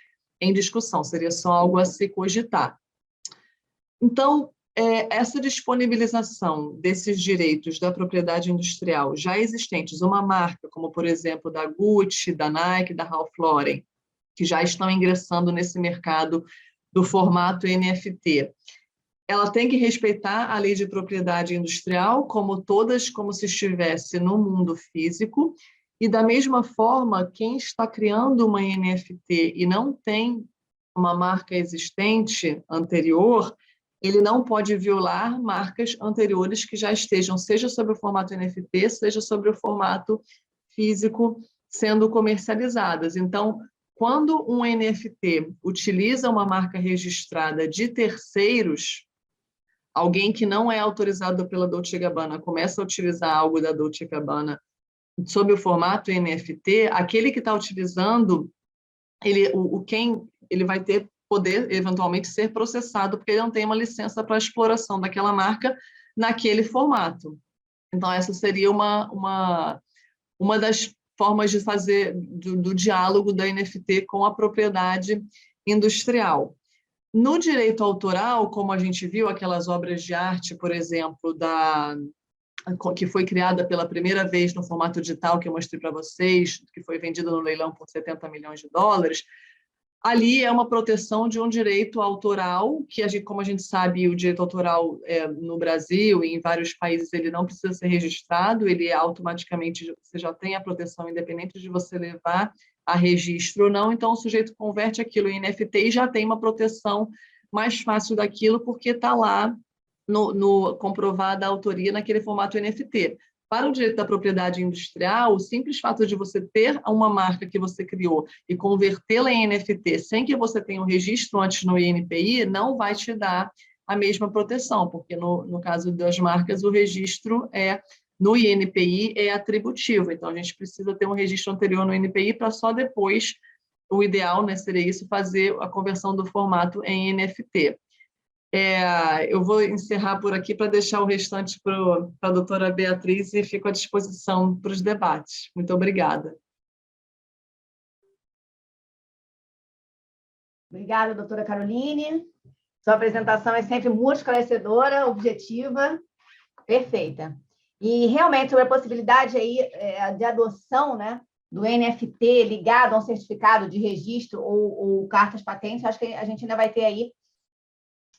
em discussão, seria só algo a se cogitar. Então, essa disponibilização desses direitos da propriedade industrial já existentes, uma marca como, por exemplo, da Gucci, da Nike, da Ralph Lauren, que já estão ingressando nesse mercado do formato NFT, ela tem que respeitar a lei de propriedade industrial, como todas, como se estivesse no mundo físico, e da mesma forma, quem está criando uma NFT e não tem uma marca existente anterior, ele não pode violar marcas anteriores que já estejam, seja sobre o formato NFT, seja sobre o formato físico sendo comercializadas. Então, quando um NFT utiliza uma marca registrada de terceiros, alguém que não é autorizado pela Dolce & Gabbana começa a utilizar algo da Dolce & Gabbana sob o formato NFT, aquele que está utilizando, ele vai poder eventualmente ser processado porque ele não tem uma licença para a exploração daquela marca naquele formato. Então, essa seria uma das formas de fazer do diálogo da NFT com a propriedade industrial. No direito autoral, como a gente viu, aquelas obras de arte, por exemplo, que foi criada pela primeira vez no formato digital, que eu mostrei para vocês, que foi vendida no leilão por $70 milhões, ali é uma proteção de um direito autoral, que, como a gente sabe, o direito autoral no Brasil e em vários países ele não precisa ser registrado, ele automaticamente, você já tem a proteção independente de você levar a registro ou não, então o sujeito converte aquilo em NFT e já tem uma proteção mais fácil daquilo, porque está lá comprovada a autoria naquele formato NFT. Para o direito da propriedade industrial, o simples fato de você ter uma marca que você criou e convertê-la em NFT sem que você tenha um registro antes no INPI, não vai te dar a mesma proteção, porque no caso das marcas, o registro no INPI é atributivo, então a gente precisa ter um registro anterior no INPI para só depois, o ideal, né, seria isso, fazer a conversão do formato em NFT. Eu vou encerrar por aqui para deixar o restante para a doutora Beatriz e fico à disposição para os debates. Muito obrigada. Obrigada, doutora Caroline. Sua apresentação é sempre muito esclarecedora, objetiva, perfeita. E realmente, sobre a possibilidade aí, de adoção, né, do NFT ligado a um certificado de registro ou cartas patentes, acho que a gente ainda vai ter aí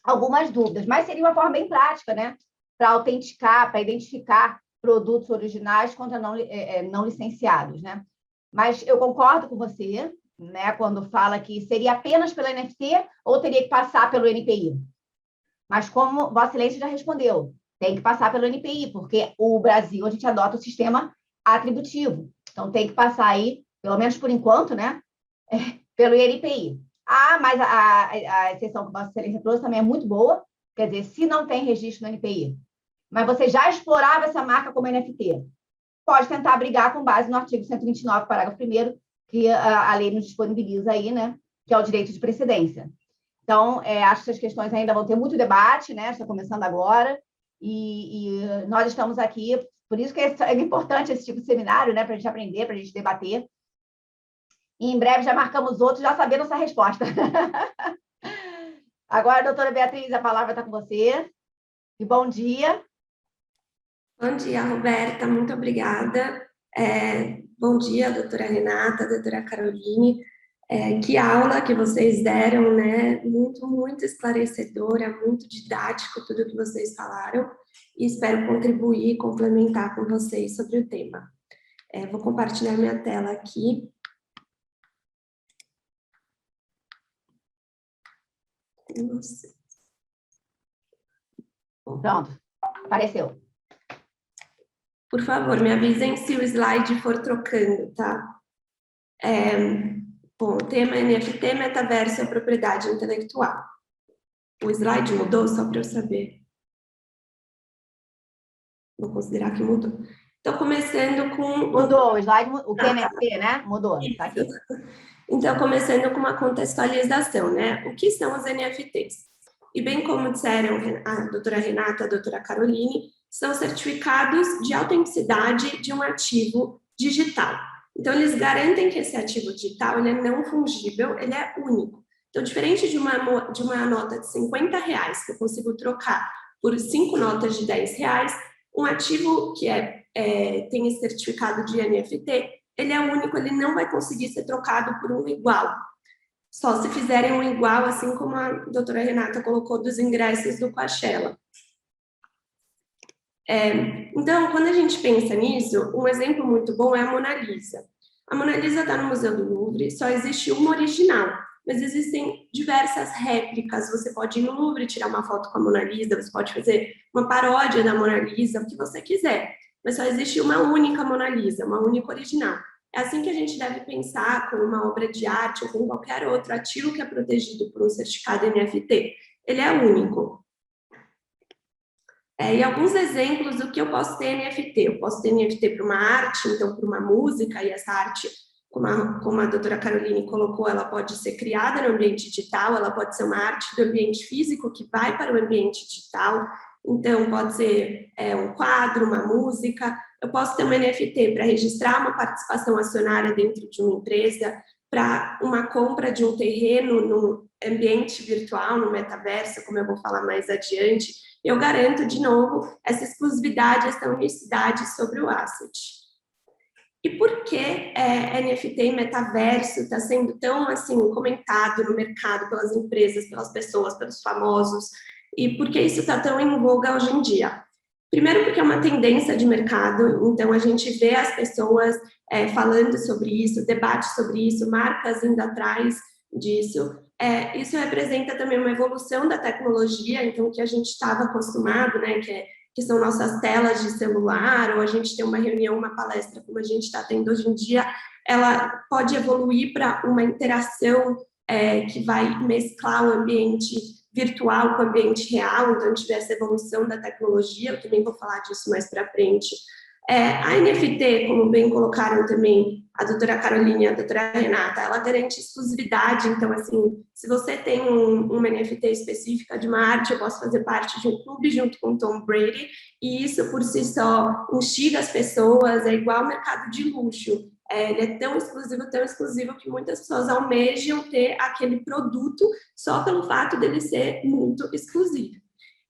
algumas dúvidas, mas seria uma forma bem prática, né, para autenticar, para identificar produtos originais contra não licenciados, né? Mas eu concordo com você, né, quando fala que seria apenas pela NFT ou teria que passar pelo NPI. Mas como Vossa Excelência já respondeu, tem que passar pelo NPI, porque o Brasil, a gente adota o sistema atributivo. Então, tem que passar aí, pelo menos por enquanto, né, pelo INPI. Mas a exceção que Vossa Excelência trouxe também é muito boa, quer dizer, se não tem registro no NPI, mas você já explorava essa marca como NFT, pode tentar brigar com base no artigo 129, parágrafo 1º, que a lei nos disponibiliza aí, né, que é o direito de precedência. Então, acho que essas questões ainda vão ter muito debate, né, está começando agora, e nós estamos aqui, por isso que é importante esse tipo de seminário, né, para a gente aprender, para a gente debater. E em breve já marcamos outros, já sabendo essa resposta. Agora, doutora Beatriz, a palavra está com você. E bom dia. Bom dia, Roberta, muito obrigada. Bom dia, doutora Renata, doutora Caroline. Que aula que vocês deram, né? Muito, muito esclarecedora, muito didático tudo que vocês falaram, e espero contribuir e complementar com vocês sobre o tema. Vou compartilhar minha tela aqui. Nossa. Pronto, apareceu. Por favor, me avisem se o slide for trocando, tá? Bom, o tema NFT, metaverso e a propriedade intelectual. O slide mudou, só para eu saber. Vou considerar que mudou. Então, começando com... Mudou o slide, o que é NFT, né? Mudou, tá aqui. Então, começando com uma contextualização, né? O que são os NFTs? E bem como disseram a doutora Renata e a doutora Caroline, são certificados de autenticidade de um ativo digital. Então, eles garantem que esse ativo digital ele é não fungível, ele é único. Então, diferente de uma nota de R$50 que eu consigo trocar por 5 notas de R$10, um ativo que tem esse certificado de NFT, ele é único, ele não vai conseguir ser trocado por um igual. Só se fizerem um igual, assim como a doutora Renata colocou dos ingressos do Coachella. Então, quando a gente pensa nisso, um exemplo muito bom é a Mona Lisa. A Mona Lisa está no Museu do Louvre, só existe uma original, mas existem diversas réplicas. Você pode ir no Louvre tirar uma foto com a Mona Lisa, você pode fazer uma paródia da Mona Lisa, o que você quiser, mas só existe uma única Mona Lisa, uma única original. É assim que a gente deve pensar com uma obra de arte ou com qualquer outro ativo que é protegido por um certificado NFT. Ele é único. E alguns exemplos do que eu posso ter NFT. Eu posso ter NFT para uma arte, então para uma música, e essa arte, como a doutora Caroline colocou, ela pode ser criada no ambiente digital, ela pode ser uma arte do ambiente físico que vai para o ambiente digital, então pode ser um quadro, uma música. Eu posso ter um NFT para registrar uma participação acionária dentro de uma empresa, para uma compra de um terreno no ambiente virtual, no metaverso, como eu vou falar mais adiante. Eu garanto, de novo, essa exclusividade, essa unicidade sobre o asset. E por que NFT e metaverso está sendo tão assim, comentado no mercado pelas empresas, pelas pessoas, pelos famosos? E por que isso está tão em voga hoje em dia? Primeiro porque é uma tendência de mercado, então a gente vê as pessoas falando sobre isso, debate sobre isso, marcas indo atrás disso. Isso representa também uma evolução da tecnologia, então, que a gente estava acostumado, né, que são nossas telas de celular, ou a gente tem uma reunião, uma palestra, como a gente está tendo hoje em dia, ela pode evoluir para uma interação que vai mesclar o ambiente virtual com o ambiente real, então a gente vê essa evolução da tecnologia, eu também vou falar disso mais para frente. A NFT, como bem colocaram também a doutora Caroline e a doutora Renata, ela garante exclusividade, então, assim, se você tem uma NFT específica de uma arte, eu posso fazer parte de um clube junto com o Tom Brady, e isso, por si só, instiga as pessoas, é igual ao mercado de luxo. Ele é tão exclusivo, que muitas pessoas almejam ter aquele produto só pelo fato dele ser muito exclusivo.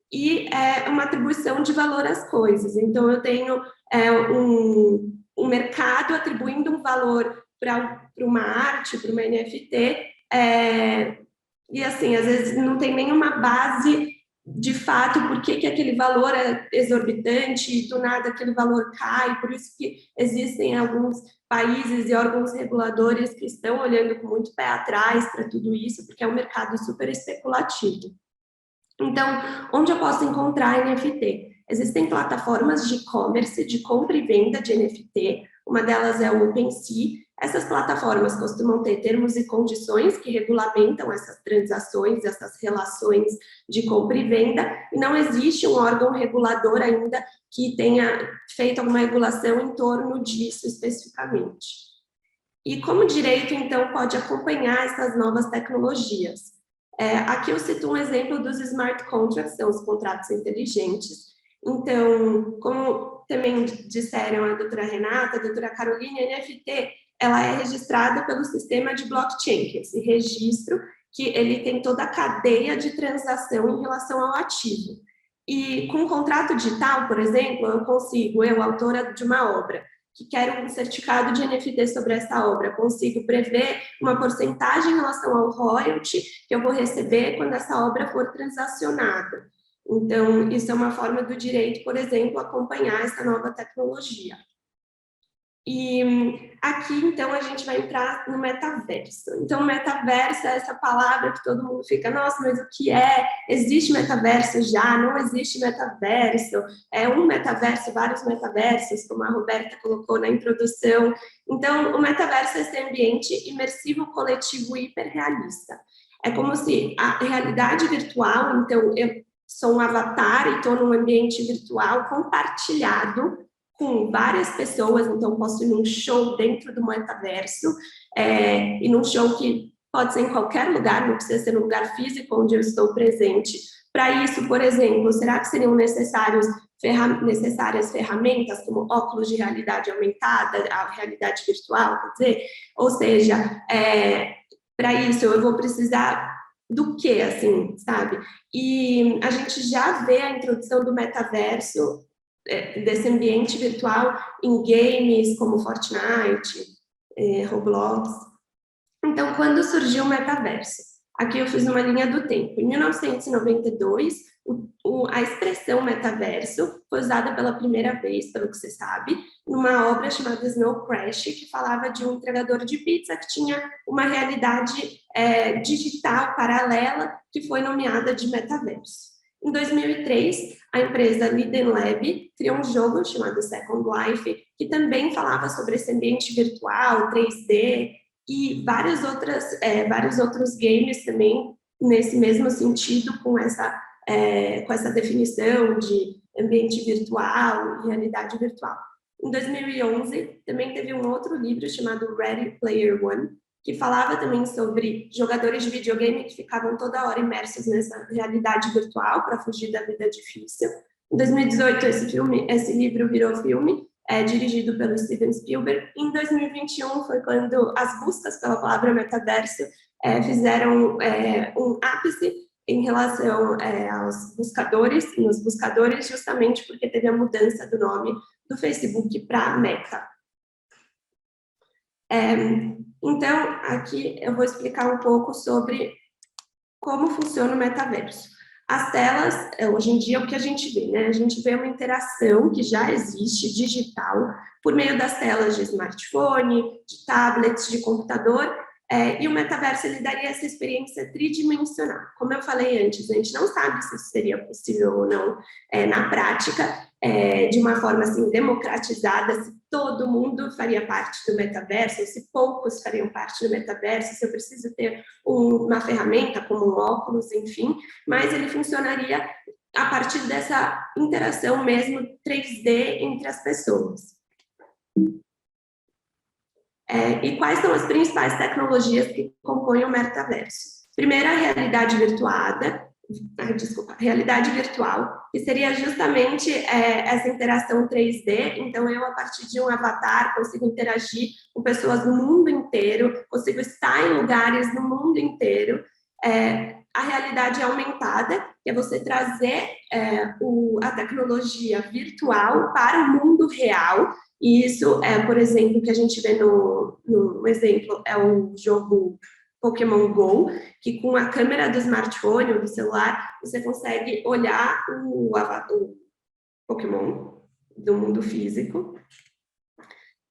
E é uma atribuição de valor às coisas. Então, eu tenho um mercado atribuindo um valor para uma arte, para uma NFT, e assim, às vezes não tem nenhuma base de fato por que aquele valor é exorbitante e do nada aquele valor cai, por isso que existem alguns países e órgãos reguladores que estão olhando com muito pé atrás para tudo isso, porque é um mercado super especulativo. Então, onde eu posso encontrar NFT? Existem plataformas de e-commerce, de compra e venda de NFT, uma delas é o OpenSea. Essas plataformas costumam ter termos e condições que regulamentam essas transações, essas relações de compra e venda, e não existe um órgão regulador ainda que tenha feito alguma regulação em torno disso especificamente. E como o direito, então, pode acompanhar essas novas tecnologias? Aqui eu cito um exemplo dos smart contracts, são os contratos inteligentes. Então, como também disseram a doutora Renata, a doutora Caroline, a NFT, ela é registrada pelo sistema de blockchain, que é esse registro que ele tem toda a cadeia de transação em relação ao ativo. E com um contrato digital, por exemplo, eu consigo, autora de uma obra, que quero um certificado de NFT sobre essa obra, consigo prever uma porcentagem em relação ao royalty que eu vou receber quando essa obra for transacionada. Então, isso é uma forma do direito, por exemplo, acompanhar essa nova tecnologia. E aqui, então, a gente vai entrar no metaverso. Então, metaverso é essa palavra que todo mundo fica, nossa, mas o que é? Existe metaverso já? Não existe metaverso? É um metaverso, vários metaversos, como a Roberta colocou na introdução. Então, o metaverso é esse ambiente imersivo, coletivo e hiperrealista. É como se a realidade virtual, então, eu sou um avatar e estou num ambiente virtual compartilhado com várias pessoas, então posso ir num show dentro do metaverso, e num show que pode ser em qualquer lugar, não precisa ser no lugar físico onde eu estou presente. Para isso, por exemplo, será que seriam necessárias ferramentas como óculos de realidade aumentada, a realidade virtual, quer dizer? Ou seja, para isso eu vou precisar do que, assim, sabe? E a gente já vê a introdução do metaverso, desse ambiente virtual em games como Fortnite, Roblox. Então, quando surgiu o metaverso? Aqui eu fiz uma linha do tempo. Em 1992, a expressão metaverso foi usada pela primeira vez, pelo que você sabe, numa obra chamada Snow Crash, que falava de um entregador de pizza que tinha uma realidade digital paralela, que foi nomeada de metaverso. Em 2003, a empresa Liden Lab criou um jogo chamado Second Life, que também falava sobre esse ambiente virtual, 3D, e vários outros games também nesse mesmo sentido, com essa definição de ambiente virtual, realidade virtual. Em 2011, também teve um outro livro chamado Ready Player One, que falava também sobre jogadores de videogame que ficavam toda hora imersos nessa realidade virtual para fugir da vida difícil. Em 2018, esse livro virou filme, dirigido pelo Steven Spielberg. Em 2021 foi quando as buscas pela palavra metaverso fizeram um ápice em relação aos nos buscadores, justamente porque teve a mudança do nome do Facebook para Meta. Então, aqui eu vou explicar um pouco sobre como funciona o metaverso. As telas, hoje em dia, o que a gente vê, né? A gente vê uma interação que já existe, digital, por meio das telas de smartphone, de tablets, de computador, e o metaverso, ele daria essa experiência tridimensional. Como eu falei antes, a gente não sabe se isso seria possível ou não na prática, de uma forma assim democratizada, se todo mundo faria parte do metaverso, se poucos fariam parte do metaverso, se eu preciso ter uma ferramenta como um óculos, enfim, mas ele funcionaria a partir dessa interação mesmo 3D entre as pessoas. E quais são as principais tecnologias que compõem o metaverso? Primeiro, a realidade realidade virtual, que seria justamente essa interação 3D. Então, eu, a partir de um avatar, consigo interagir com pessoas no mundo inteiro, consigo estar em lugares no mundo inteiro. A realidade aumentada, que é você trazer a tecnologia virtual para o mundo real. E isso por exemplo, que a gente vê no exemplo, é o jogo Pokémon Go, que com a câmera do smartphone ou do celular, você consegue olhar o Pokémon do mundo físico.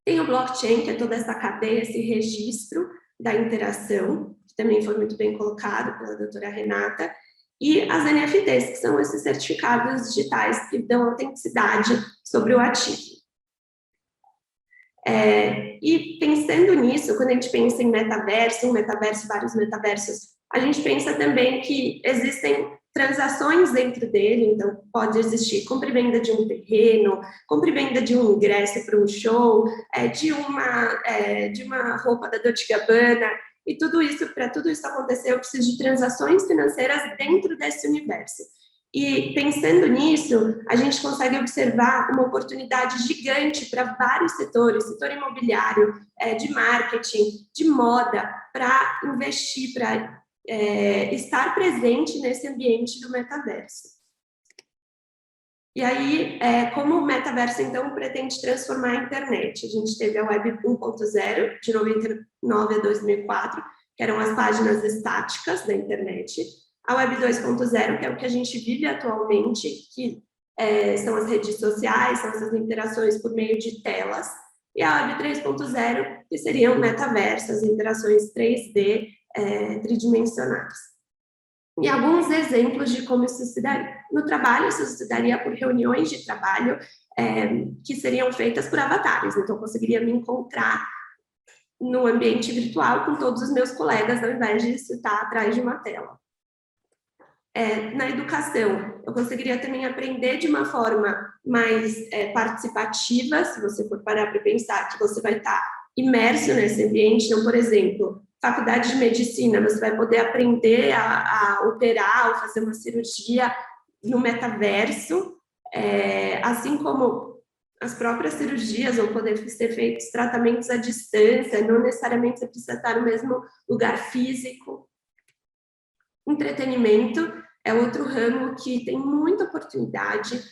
Tem o blockchain, que é toda essa cadeia, esse registro da interação, que também foi muito bem colocado pela doutora Renata, e as NFTs, que são esses certificados digitais que dão autenticidade sobre o ativo. E pensando nisso, quando a gente pensa em metaverso, vários metaversos, a gente pensa também que existem transações dentro dele, então pode existir compra e venda de um terreno, compra e venda de um ingresso para um show, de uma roupa da Dolce & Gabbana, e para tudo isso acontecer, eu preciso de transações financeiras dentro desse universo. E pensando nisso, a gente consegue observar uma oportunidade gigante para vários setores, setor imobiliário, de marketing, de moda, para investir, para estar presente nesse ambiente do metaverso. E aí, como o metaverso, então, pretende transformar a internet? A gente teve a Web 1.0, de 99 a 2004, que eram as páginas estáticas da internet. A Web 2.0, que é o que a gente vive atualmente, que são as redes sociais, são essas interações por meio de telas. E a Web 3.0, que seriam metaversas, interações 3D, tridimensionais. E alguns exemplos de como isso se daria. No trabalho, isso se daria por reuniões de trabalho que seriam feitas por avatares. Então, eu conseguiria me encontrar no ambiente virtual com todos os meus colegas, ao invés de estar atrás de uma tela. Na educação, eu conseguiria também aprender de uma forma mais participativa, se você for parar para pensar que você vai estar imerso nesse ambiente. Então, por exemplo, faculdade de medicina, você vai poder aprender a operar ou fazer uma cirurgia no metaverso, assim como as próprias cirurgias vão poder ser feitos tratamentos à distância, não necessariamente você precisa estar no mesmo lugar físico. Entretenimento é outro ramo que tem muita oportunidade,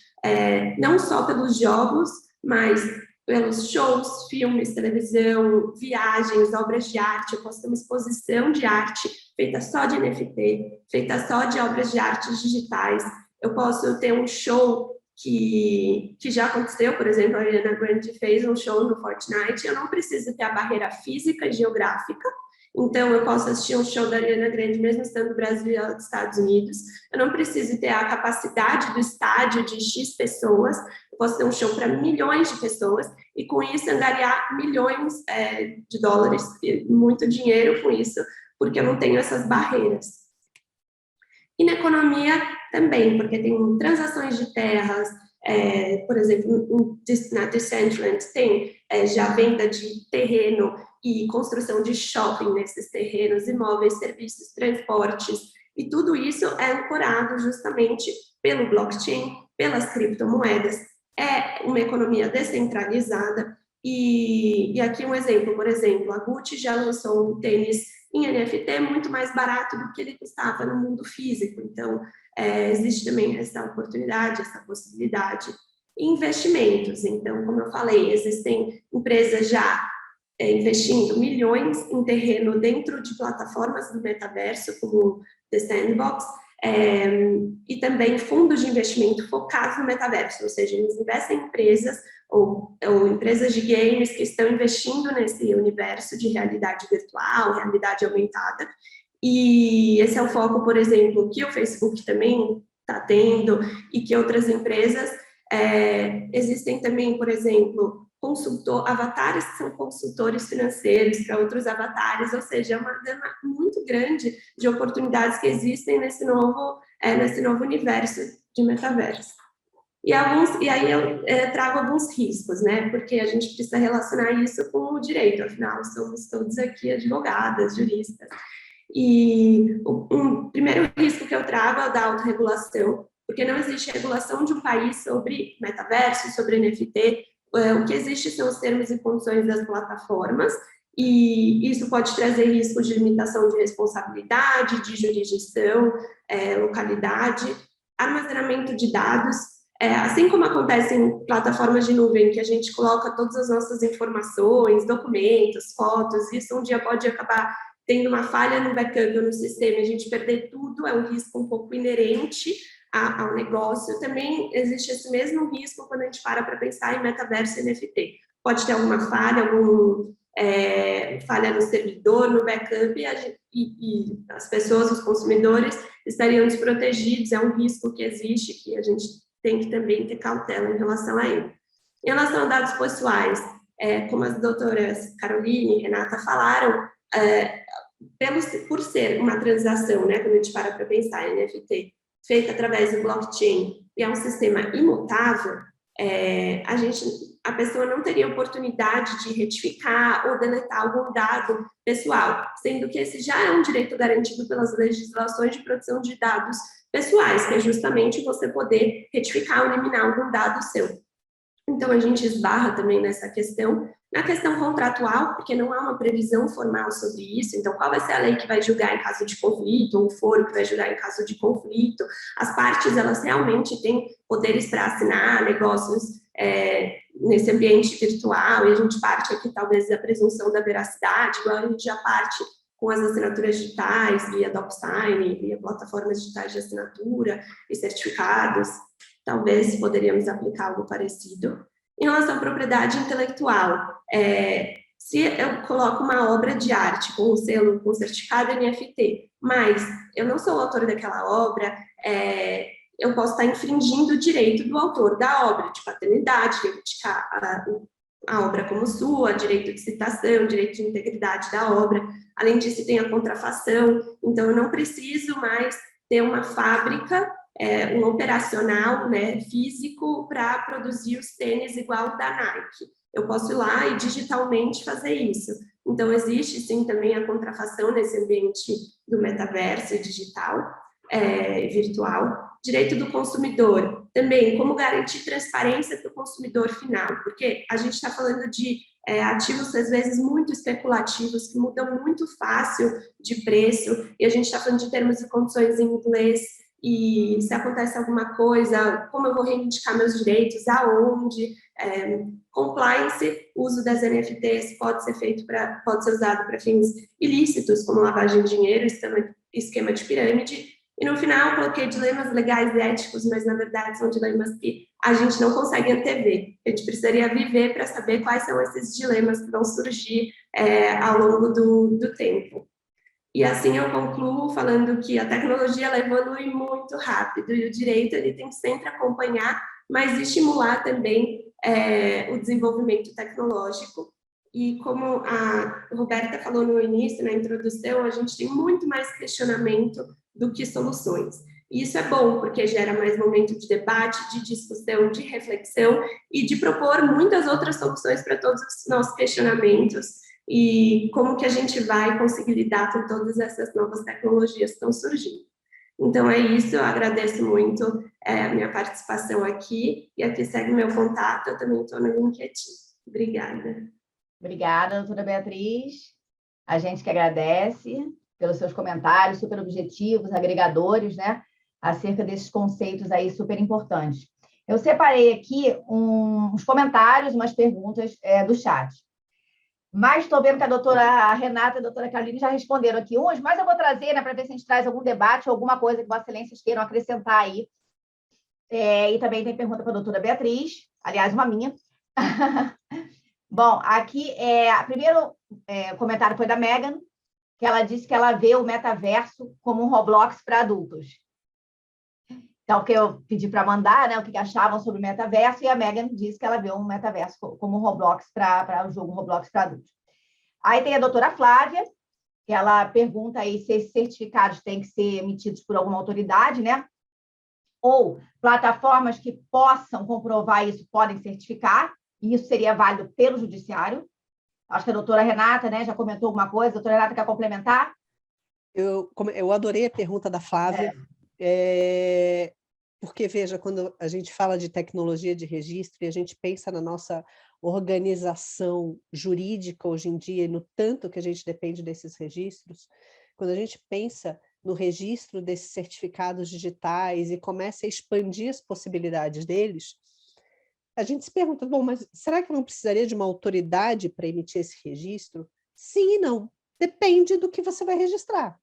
não só pelos jogos, mas pelos shows, filmes, televisão, viagens, obras de arte. Eu posso ter uma exposição de arte feita só de NFT, feita só de obras de arte digitais. Eu posso ter um show que já aconteceu, por exemplo, a Ariana Grande fez um show no Fortnite. Eu não preciso ter a barreira física e geográfica. Então, eu posso assistir um show da Ariana Grande, mesmo estando no Brasil e nos Estados Unidos. Eu não preciso ter a capacidade do estádio de X pessoas. Eu posso ter um show para milhões de pessoas e, com isso, angariar milhões de dólares, muito dinheiro com isso, porque eu não tenho essas barreiras. E na economia também, porque tem transações de terras, por exemplo, na Decentraland tem já venda de terreno e construção de shopping nesses terrenos, imóveis, serviços, transportes, e tudo isso é ancorado justamente pelo blockchain, pelas criptomoedas. É uma economia descentralizada, e aqui um exemplo, por exemplo, a Gucci já lançou um tênis em NFT muito mais barato do que ele custava no mundo físico. Então, existe também essa oportunidade, essa possibilidade. Investimentos, então, como eu falei, existem empresas já investindo milhões em terreno dentro de plataformas do metaverso, como The Sandbox, e também fundos de investimento focados no metaverso, ou seja, eles investem em empresas ou empresas de games que estão investindo nesse universo de realidade virtual, realidade aumentada. E esse é o foco, por exemplo, que o Facebook também está tendo e que outras empresas existem também, por exemplo, avatares que são consultores financeiros para outros avatares, ou seja, é uma gama muito grande de oportunidades que existem nesse novo universo de metaverso. E aí eu trago alguns riscos, né? Porque a gente precisa relacionar isso com o direito, afinal, somos todos aqui advogadas, juristas. E o primeiro risco que eu trago é o da autorregulação, porque não existe regulação de um país sobre metaverso, sobre NFT. O que existe são os termos e condições das plataformas, e isso pode trazer risco de limitação de responsabilidade, de jurisdição, localidade, armazenamento de dados. Assim como acontece em plataformas de nuvem, que a gente coloca todas as nossas informações, documentos, fotos, isso um dia pode acabar tendo uma falha no backup ou no sistema, a gente perder tudo, é um risco um pouco inerente ao negócio. Também existe esse mesmo risco quando a gente para pensar em metaverso e NFT. Pode ter alguma falha, falha no servidor, no backup, e as pessoas, os consumidores, estariam desprotegidos. É um risco que existe, que a gente tem que também ter cautela em relação a ele. Em relação a dados pessoais, como as doutoras Caroline e Renata falaram, por ser uma transação, né, quando a gente para pensar em NFT, feita através do blockchain, e é um sistema imutável, a pessoa não teria oportunidade de retificar ou deletar algum dado pessoal, sendo que esse já é um direito garantido pelas legislações de proteção de dados pessoais, que é justamente você poder retificar ou eliminar algum dado seu. Então, a gente esbarra também nessa questão. Na questão contratual, porque não há uma previsão formal sobre isso, então qual vai ser a lei que vai julgar em caso de conflito, ou o foro que vai julgar em caso de conflito. As partes, elas realmente têm poderes para assinar negócios nesse ambiente virtual, e a gente parte aqui talvez da presunção da veracidade, igual a gente já parte com as assinaturas digitais, via DocSign, via plataformas digitais de assinatura e certificados. Talvez poderíamos aplicar algo parecido. Em relação à propriedade intelectual, se eu coloco uma obra de arte com o selo, com o certificado NFT, mas eu não sou o autor daquela obra, eu posso estar infringindo o direito do autor da obra, de paternidade, reivindicar a obra como sua, direito de citação, direito de integridade da obra. Além disso, tem a contrafação, então eu não preciso mais ter uma fábrica, um operacional, né, físico para produzir os tênis igual da Nike. Eu posso ir lá e digitalmente fazer isso. Então, existe sim também a contrafação nesse ambiente do metaverso digital, virtual. Direito do consumidor, também, como garantir transparência para o consumidor final, porque a gente está falando de ativos, às vezes, muito especulativos, que mudam muito fácil de preço, e a gente está falando de termos e condições em inglês, e se acontece alguma coisa, como eu vou reivindicar meus direitos, aonde, compliance, uso das NFTs pode ser usado para fins ilícitos, como lavagem de dinheiro, esquema de pirâmide, e no final eu coloquei dilemas legais e éticos, mas na verdade são dilemas que a gente não consegue antever, a gente precisaria viver para saber quais são esses dilemas que vão surgir ao longo do tempo. E assim eu concluo falando que a tecnologia ela evolui muito rápido e o direito ele tem que sempre acompanhar, mas estimular também o desenvolvimento tecnológico. E como a Roberta falou no início, na introdução, a gente tem muito mais questionamento do que soluções. E isso é bom, porque gera mais momento de debate, de discussão, de reflexão e de propor muitas outras soluções para todos os nossos questionamentos e como que a gente vai conseguir lidar com todas essas novas tecnologias que estão surgindo. Então, é isso, eu agradeço muito a minha participação aqui, e aqui segue meu contato, eu também estou no LinkedIn. Obrigada. Obrigada, doutora Beatriz. A gente que agradece pelos seus comentários super objetivos, agregadores, né, acerca desses conceitos aí super importantes. Eu separei aqui uns comentários, umas perguntas do chat. Mas estou vendo que a doutora Renata e a doutora Caroline já responderam aqui uns, mas eu vou trazer, né, para ver se a gente traz algum debate ou alguma coisa que Vossas Excelências queiram acrescentar aí. E também tem pergunta para a doutora Beatriz, aliás, uma minha. Bom, aqui, o primeiro comentário foi da Megan, que ela disse que ela vê o metaverso como um Roblox para adultos. Então, o que eu pedi para mandar, né, o que achavam sobre o metaverso, e a Megan disse que ela vê um metaverso como um Roblox para o jogo Roblox para adultos. Aí tem a doutora Flávia, que ela pergunta aí se esses certificados têm que ser emitidos por alguma autoridade, né? Ou plataformas que possam comprovar isso podem certificar, e isso seria válido pelo judiciário. Acho que a doutora Renata, né, já comentou alguma coisa. A doutora Renata quer complementar? Eu adorei a pergunta da Flávia, porque, veja, quando a gente fala de tecnologia de registro e a gente pensa na nossa organização jurídica hoje em dia e no tanto que a gente depende desses registros, quando a gente pensa no registro desses certificados digitais e começa a expandir as possibilidades deles, a gente se pergunta, bom, mas será que não precisaria de uma autoridade para emitir esse registro? Sim e não. Depende do que você vai registrar.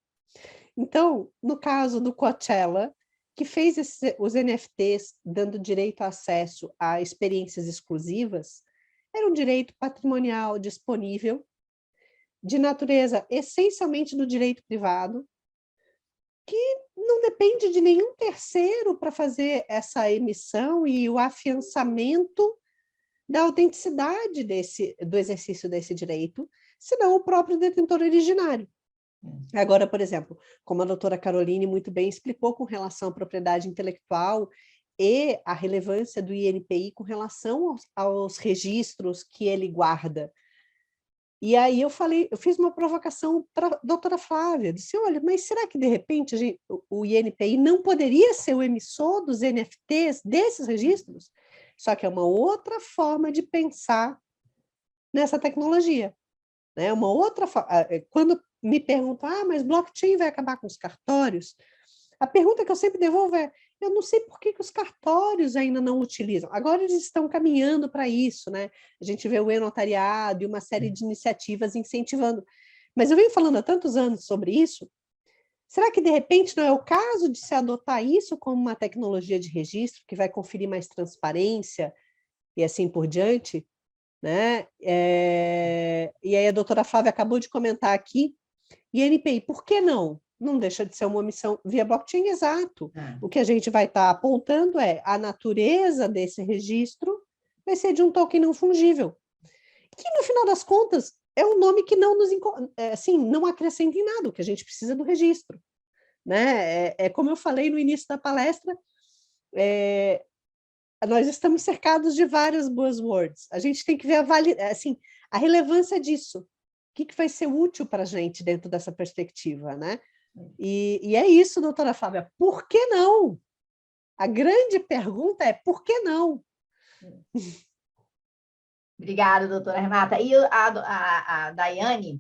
Então, no caso do Coachella, que fez os NFTs dando direito a acesso a experiências exclusivas, era um direito patrimonial disponível, de natureza essencialmente do direito privado, que não depende de nenhum terceiro para fazer essa emissão e o afiançamento da autenticidade do exercício desse direito, senão o próprio detentor originário. Agora, por exemplo, como a doutora Caroline muito bem explicou com relação à propriedade intelectual e a relevância do INPI com relação aos registros que ele guarda. E aí eu fiz uma provocação para a doutora Flávia, disse, olha, mas será que de repente o INPI não poderia ser o emissor dos NFTs desses registros? Só que é uma outra forma de pensar nessa tecnologia, né? Uma outra quando me perguntam, mas blockchain vai acabar com os cartórios? A pergunta que eu sempre devolvo é, eu não sei por que os cartórios ainda não utilizam. Agora eles estão caminhando para isso, né? A gente vê o e-notariado e uma série de iniciativas incentivando. Mas eu venho falando há tantos anos sobre isso. Será que, de repente, não é o caso de se adotar isso como uma tecnologia de registro que vai conferir mais transparência e assim por diante? Né? E aí a doutora Flávia acabou de comentar aqui, e NPI, por que não? Não deixa de ser uma omissão via blockchain, exato. O que a gente vai estar apontando é a natureza desse registro vai ser de um token não fungível, que, no final das contas, é um nome que não nos assim, não acrescenta em nada, o que a gente precisa do registro. Né? Como eu falei no início da palestra, nós estamos cercados de várias buzzwords. A gente tem que ver a relevância disso. O que vai ser útil para a gente dentro dessa perspectiva, né? E é isso, doutora Flávia. Por que não? A grande pergunta é por que não? Obrigada, doutora Renata. E a Daiane,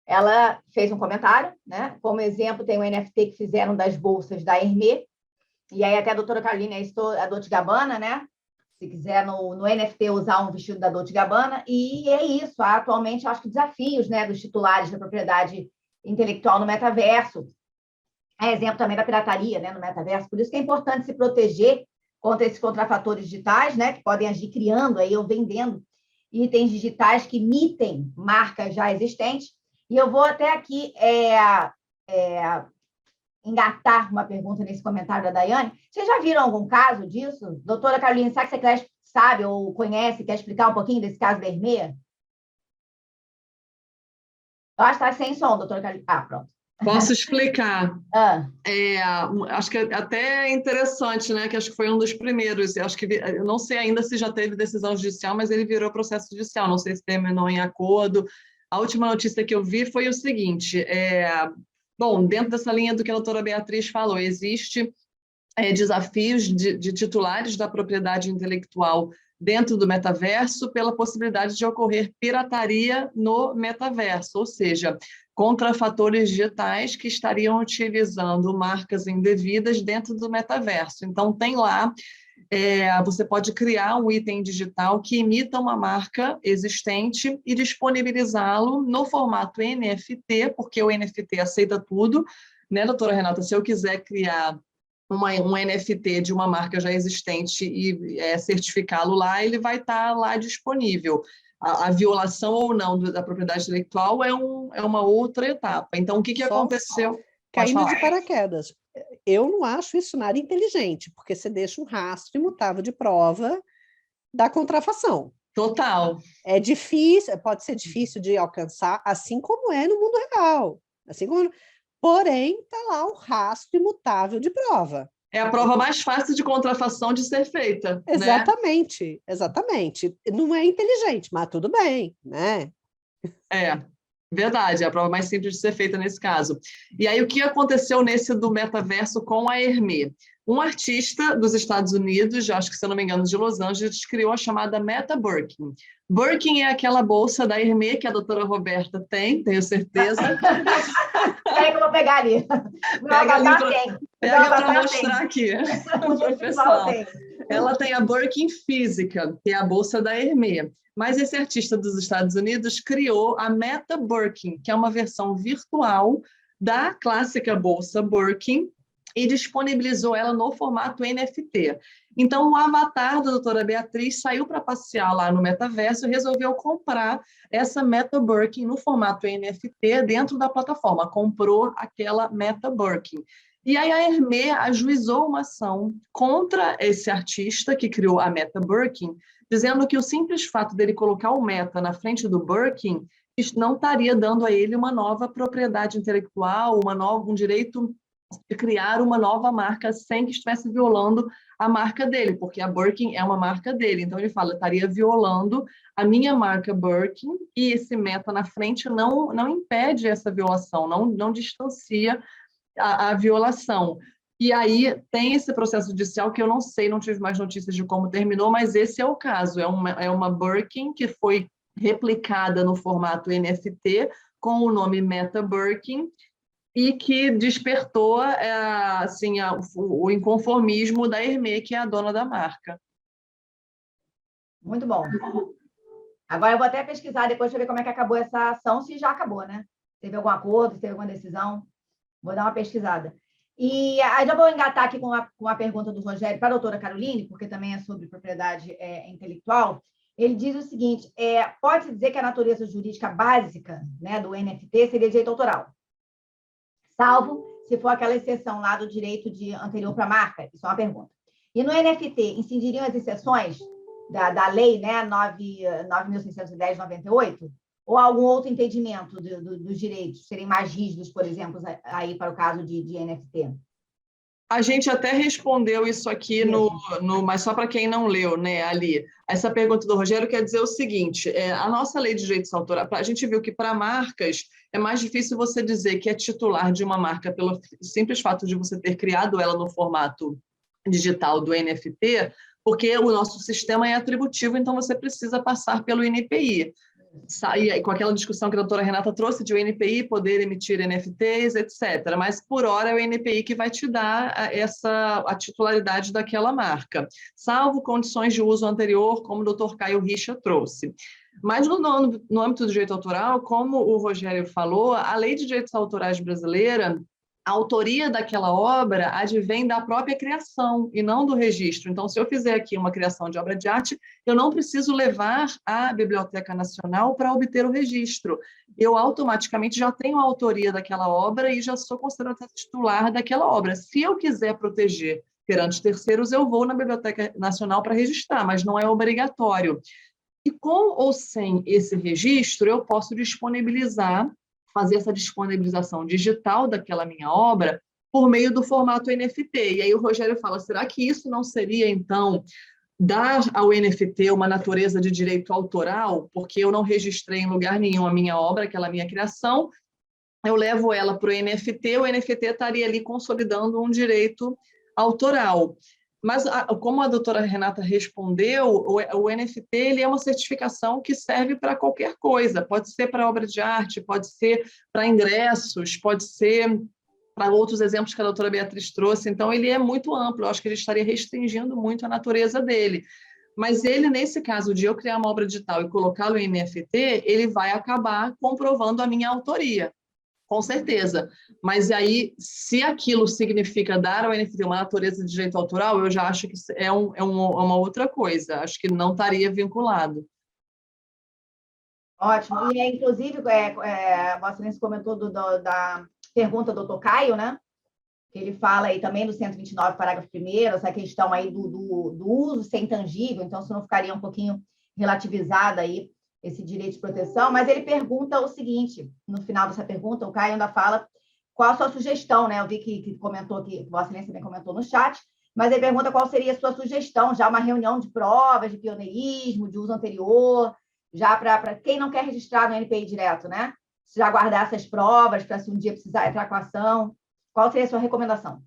ela fez um comentário, né? Como exemplo, tem o NFT que fizeram das bolsas da Hermès, e aí até a doutora Carolina citou a Dolce & Gabbana, né? Se quiser no NFT usar um vestido da Dolce & Gabbana, e é isso. Há atualmente, acho que desafios, né, dos titulares da propriedade intelectual no metaverso. É exemplo também da pirataria, né, no metaverso. Por isso que é importante se proteger contra esses contrafatores digitais, né, que podem agir criando aí ou vendendo itens digitais que imitem marcas já existentes. E eu vou até aqui engatar uma pergunta nesse comentário da Daiane. Vocês já viram algum caso disso? Doutora Carolina, sabe que você sabe ou conhece, quer explicar um pouquinho desse caso da Hermès? Eu acho que está sem som, doutora Carolina. Pronto. Posso explicar. Acho que é até interessante, né? Que acho que foi um dos primeiros. Acho que eu não sei ainda se já teve decisão judicial, mas ele virou processo judicial. Não sei se terminou em acordo. A última notícia que eu vi foi o seguinte: bom, dentro dessa linha do que a doutora Beatriz falou, existe desafios de titulares da propriedade intelectual dentro do metaverso pela possibilidade de ocorrer pirataria no metaverso, ou seja, contrafatores digitais que estariam utilizando marcas indevidas dentro do metaverso. Então, tem lá, você pode criar um item digital que imita uma marca existente e disponibilizá-lo no formato NFT, porque o NFT aceita tudo, né, doutora Renata? Se eu quiser criar um NFT de uma marca já existente e certificá-lo lá, ele vai estar lá disponível. A violação ou não da propriedade intelectual é uma outra etapa. Então, o que aconteceu? Caindo de paraquedas. Eu não acho isso nada inteligente, porque você deixa um rastro imutável de prova da contrafação. Total. É difícil, pode ser difícil de alcançar, assim como é no mundo real. Porém, está lá o rastro imutável de prova. É a prova mais fácil de contrafação de ser feita. Exatamente, né? Exatamente. Não é inteligente, mas tudo bem, né? Verdade, é a prova mais simples de ser feita nesse caso. E aí, o que aconteceu nesse do metaverso com a Hermès? Um artista dos Estados Unidos, acho que se eu não me engano, de Los Angeles, criou a chamada Meta Birkin. Birkin é aquela bolsa da Hermès que a doutora Roberta tem, tenho certeza. Peraí que eu vou pegar ali. Pega para mostrar aqui. Pessoal, ela tem a Birkin física, que é a bolsa da Hermès. Mas esse artista dos Estados Unidos criou a Meta Birkin, que é uma versão virtual da clássica bolsa Birkin, e disponibilizou ela no formato NFT. Então, o avatar da doutora Beatriz saiu para passear lá no metaverso e resolveu comprar essa Meta Birkin no formato NFT dentro da plataforma. Comprou aquela Meta Birkin. E aí a Hermès ajuizou uma ação contra esse artista que criou a Meta Birkin, dizendo que o simples fato dele colocar o Meta na frente do Birkin não estaria dando a ele uma nova propriedade intelectual, um direito de criar uma nova marca sem que estivesse violando a marca dele, porque a Birkin é uma marca dele. Então, ele fala, estaria violando a minha marca Birkin, e esse Meta na frente não impede essa violação, não distancia a violação. E aí tem esse processo judicial que eu não sei, não tive mais notícias de como terminou, mas esse é o caso. É uma Birkin que foi replicada no formato NFT com o nome Meta Birkin e que despertou assim, o inconformismo da Hermès, que é a dona da marca. Muito bom. Agora eu vou até pesquisar depois para ver como é que acabou essa ação, se já acabou, né? Teve algum acordo, se teve alguma decisão. Vou dar uma pesquisada. E aí já vou engatar aqui com a pergunta do Rogério para a doutora Caroline, porque também é sobre propriedade intelectual. Ele diz o seguinte, pode-se dizer que a natureza jurídica básica, né, do NFT seria direito autoral, salvo se for aquela exceção lá do direito anterior para a marca? Isso é uma pergunta. E no NFT, incidiriam as exceções da lei, né, 9.610/98? Ou algum outro entendimento dos direitos serem mais rígidos, por exemplo, aí para o caso de NFT? A gente até respondeu isso aqui mas só para quem não leu, né, ali. Essa pergunta do Rogério quer dizer o seguinte: a nossa lei de direitos autorais, a gente viu que para marcas é mais difícil você dizer que é titular de uma marca pelo simples fato de você ter criado ela no formato digital do NFT, porque o nosso sistema é atributivo, então você precisa passar pelo INPI. Com aquela discussão que a doutora Renata trouxe de o INPI poder emitir NFTs, etc. Mas, por hora, é o INPI que vai te dar a titularidade daquela marca, salvo condições de uso anterior, como o doutor Caio Richa trouxe. Mas, no âmbito do direito autoral, como o Rogério falou, a Lei de Direitos Autorais brasileira, a autoria daquela obra advém da própria criação e não do registro. Então, se eu fizer aqui uma criação de obra de arte, eu não preciso levar à Biblioteca Nacional para obter o registro. Eu automaticamente já tenho a autoria daquela obra e já sou considerada titular daquela obra. Se eu quiser proteger perante terceiros, eu vou na Biblioteca Nacional para registrar, mas não é obrigatório. E com ou sem esse registro, eu posso fazer essa disponibilização digital daquela minha obra por meio do formato NFT. E aí o Rogério fala, será que isso não seria, então, dar ao NFT uma natureza de direito autoral? Porque eu não registrei em lugar nenhum a minha obra, aquela minha criação, eu levo ela para o NFT estaria ali consolidando um direito autoral. Mas, como a doutora Renata respondeu, o NFT ele é uma certificação que serve para qualquer coisa. Pode ser para obra de arte, pode ser para ingressos, pode ser para outros exemplos que a doutora Beatriz trouxe. Então, ele é muito amplo. Eu acho que ele estaria restringindo muito a natureza dele. Mas ele, nesse caso de eu criar uma obra digital e colocá-lo em NFT, ele vai acabar comprovando a minha autoria. Com certeza. Mas aí, se aquilo significa dar ao NFT uma natureza de direito autoral, eu já acho que é uma outra coisa. Acho que não estaria vinculado. Ótimo. E, inclusive, Vossa Excelência comentou da pergunta do Dr. Caio, né? Que ele fala aí também do 129, parágrafo 1º, essa questão aí do uso ser intangível, então, se não ficaria um pouquinho relativizada aí esse direito de proteção, mas ele pergunta o seguinte, no final dessa pergunta, o Caio ainda fala qual a sua sugestão, né? Eu vi que comentou aqui, que Vossa Excelência também comentou no chat, mas ele pergunta qual seria a sua sugestão, já uma reunião de provas, de pioneirismo, de uso anterior, já para quem não quer registrar no NPI direto, né? Já guardar essas provas para se um dia precisar entrar com a ação. Qual seria a sua recomendação?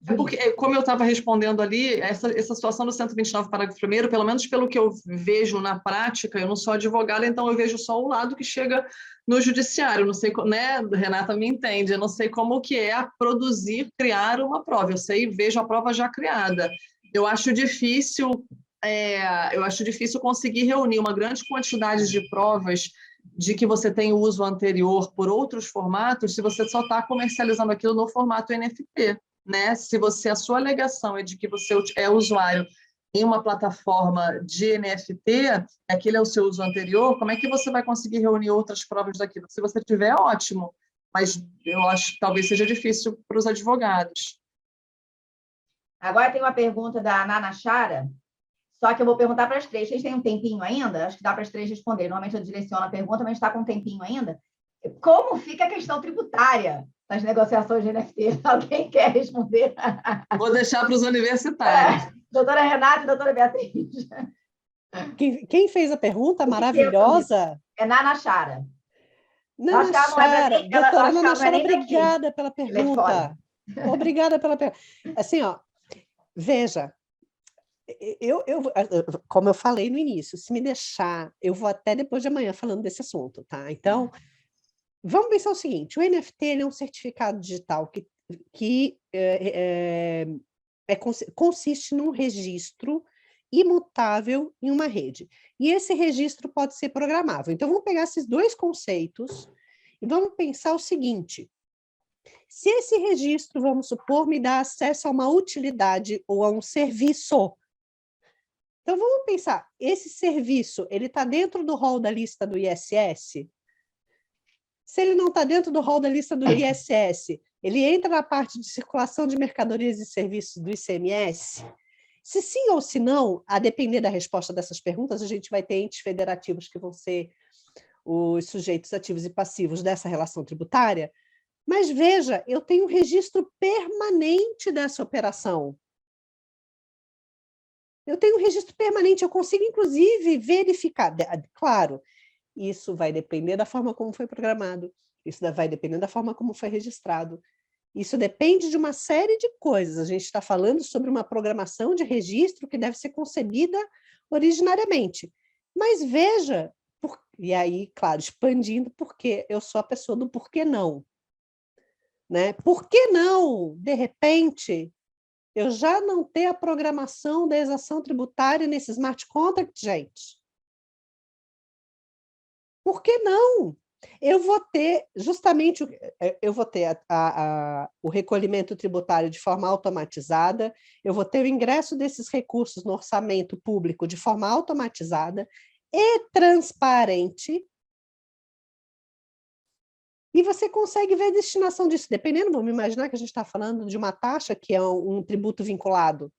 É porque, como eu estava respondendo ali, essa situação do 129, parágrafo 1º, pelo menos pelo que eu vejo na prática, eu não sou advogada, então eu vejo só o lado que chega no judiciário. Não sei, né, Renata me entende, eu não sei como que é criar uma prova. Eu vejo a prova já criada. Eu acho difícil conseguir reunir uma grande quantidade de provas de que você tem o uso anterior por outros formatos, se você só está comercializando aquilo no formato NFT. Né? Se a sua alegação é de que você é usuário em uma plataforma de NFT, aquele é o seu uso anterior, como é que você vai conseguir reunir outras provas daquilo? Se você tiver, ótimo, mas eu acho que talvez seja difícil para os advogados. Agora tem uma pergunta da Nana Chara, só que eu vou perguntar para as três. Vocês têm um tempinho ainda? Acho que dá para as três responderem. Normalmente eu direciono a pergunta, mas está com um tempinho ainda. Como fica a questão tributária nas negociações de NFT? Alguém quer responder? Vou deixar para os universitários. Doutora Renata e doutora Beatriz. Quem fez a pergunta maravilhosa? É Nana Chara. Nana Chara, doutora Nana Chara, obrigada pela pergunta. Obrigada pela pergunta. Assim, ó, veja, como eu falei no início, se me deixar, eu vou até depois de amanhã falando desse assunto, tá? Então, vamos pensar o seguinte, o NFT ele é um certificado digital que consiste num registro imutável em uma rede. E esse registro pode ser programável. Então, vamos pegar esses dois conceitos e vamos pensar o seguinte, se esse registro, vamos supor, me dá acesso a uma utilidade ou a um serviço. Então, vamos pensar, esse serviço, ele está dentro do rol da lista do ISS? Se ele não está dentro do rol da lista do ISS, ele entra na parte de circulação de mercadorias e serviços do ICMS? Se sim ou se não, a depender da resposta dessas perguntas, a gente vai ter entes federativos que vão ser os sujeitos ativos e passivos dessa relação tributária. Mas veja, eu tenho um registro permanente dessa operação. Eu tenho um registro permanente, eu consigo, inclusive, verificar. Claro, isso vai depender da forma como foi programado, isso vai depender da forma como foi registrado. Isso depende de uma série de coisas. A gente está falando sobre uma programação de registro que deve ser concebida originariamente. Mas veja, e aí, claro, expandindo, porque eu sou a pessoa do por que não. Né? Por que não, de repente, eu já não ter a programação da exação tributária nesse smart contract, gente? Por que não? Eu vou ter justamente o recolhimento tributário de forma automatizada, eu vou ter o ingresso desses recursos no orçamento público de forma automatizada e transparente, e você consegue ver a destinação disso, dependendo, vamos imaginar que a gente está falando de uma taxa que é um tributo vinculado.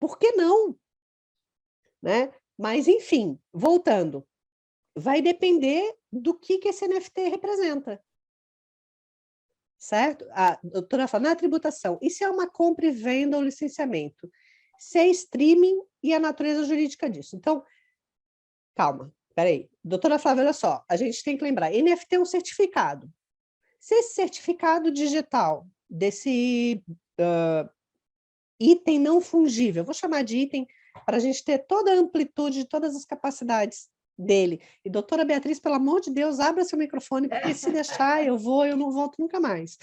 Por que não? Né? Mas, enfim, voltando, vai depender do que esse NFT representa. Certo? A doutora fala, na tributação, isso é uma compra e venda ou licenciamento. Se é streaming e a natureza jurídica disso. Então, calma, peraí. Doutora Flávia, olha só, a gente tem que lembrar, NFT é um certificado. Se esse certificado digital desse item não fungível, vou chamar de item para a gente ter toda a amplitude de todas as capacidades dele. E, doutora Beatriz, pelo amor de Deus, abra seu microfone, porque se deixar, eu não volto nunca mais.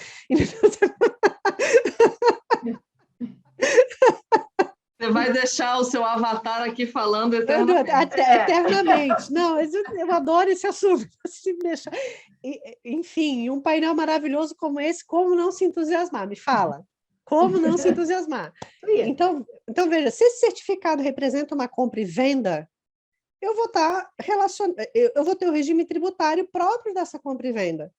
Você vai deixar o seu avatar aqui falando eternamente. Eternamente. Não, eu adoro esse assunto. Se deixar. Enfim, um painel maravilhoso como esse, como não se entusiasmar? Me fala. Como não se entusiasmar? Então, veja, se esse certificado representa uma compra e venda, eu vou ter o regime tributário próprio dessa compra e venda.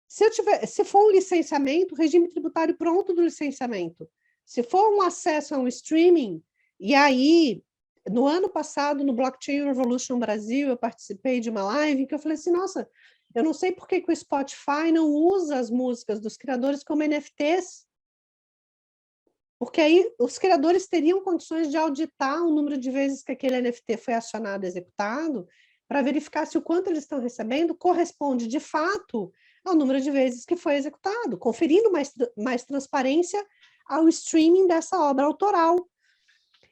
Se for um licenciamento, o regime tributário pronto do licenciamento. Se for um acesso a um streaming, e aí, no ano passado, no Blockchain Revolution Brasil, eu participei de uma live em que eu falei assim, nossa, eu não sei por que o Spotify não usa as músicas dos criadores como NFTs. Porque aí os criadores teriam condições de auditar o número de vezes que aquele NFT foi acionado, executado, para verificar se o quanto eles estão recebendo corresponde, de fato, ao número de vezes que foi executado, conferindo mais transparência ao streaming dessa obra autoral.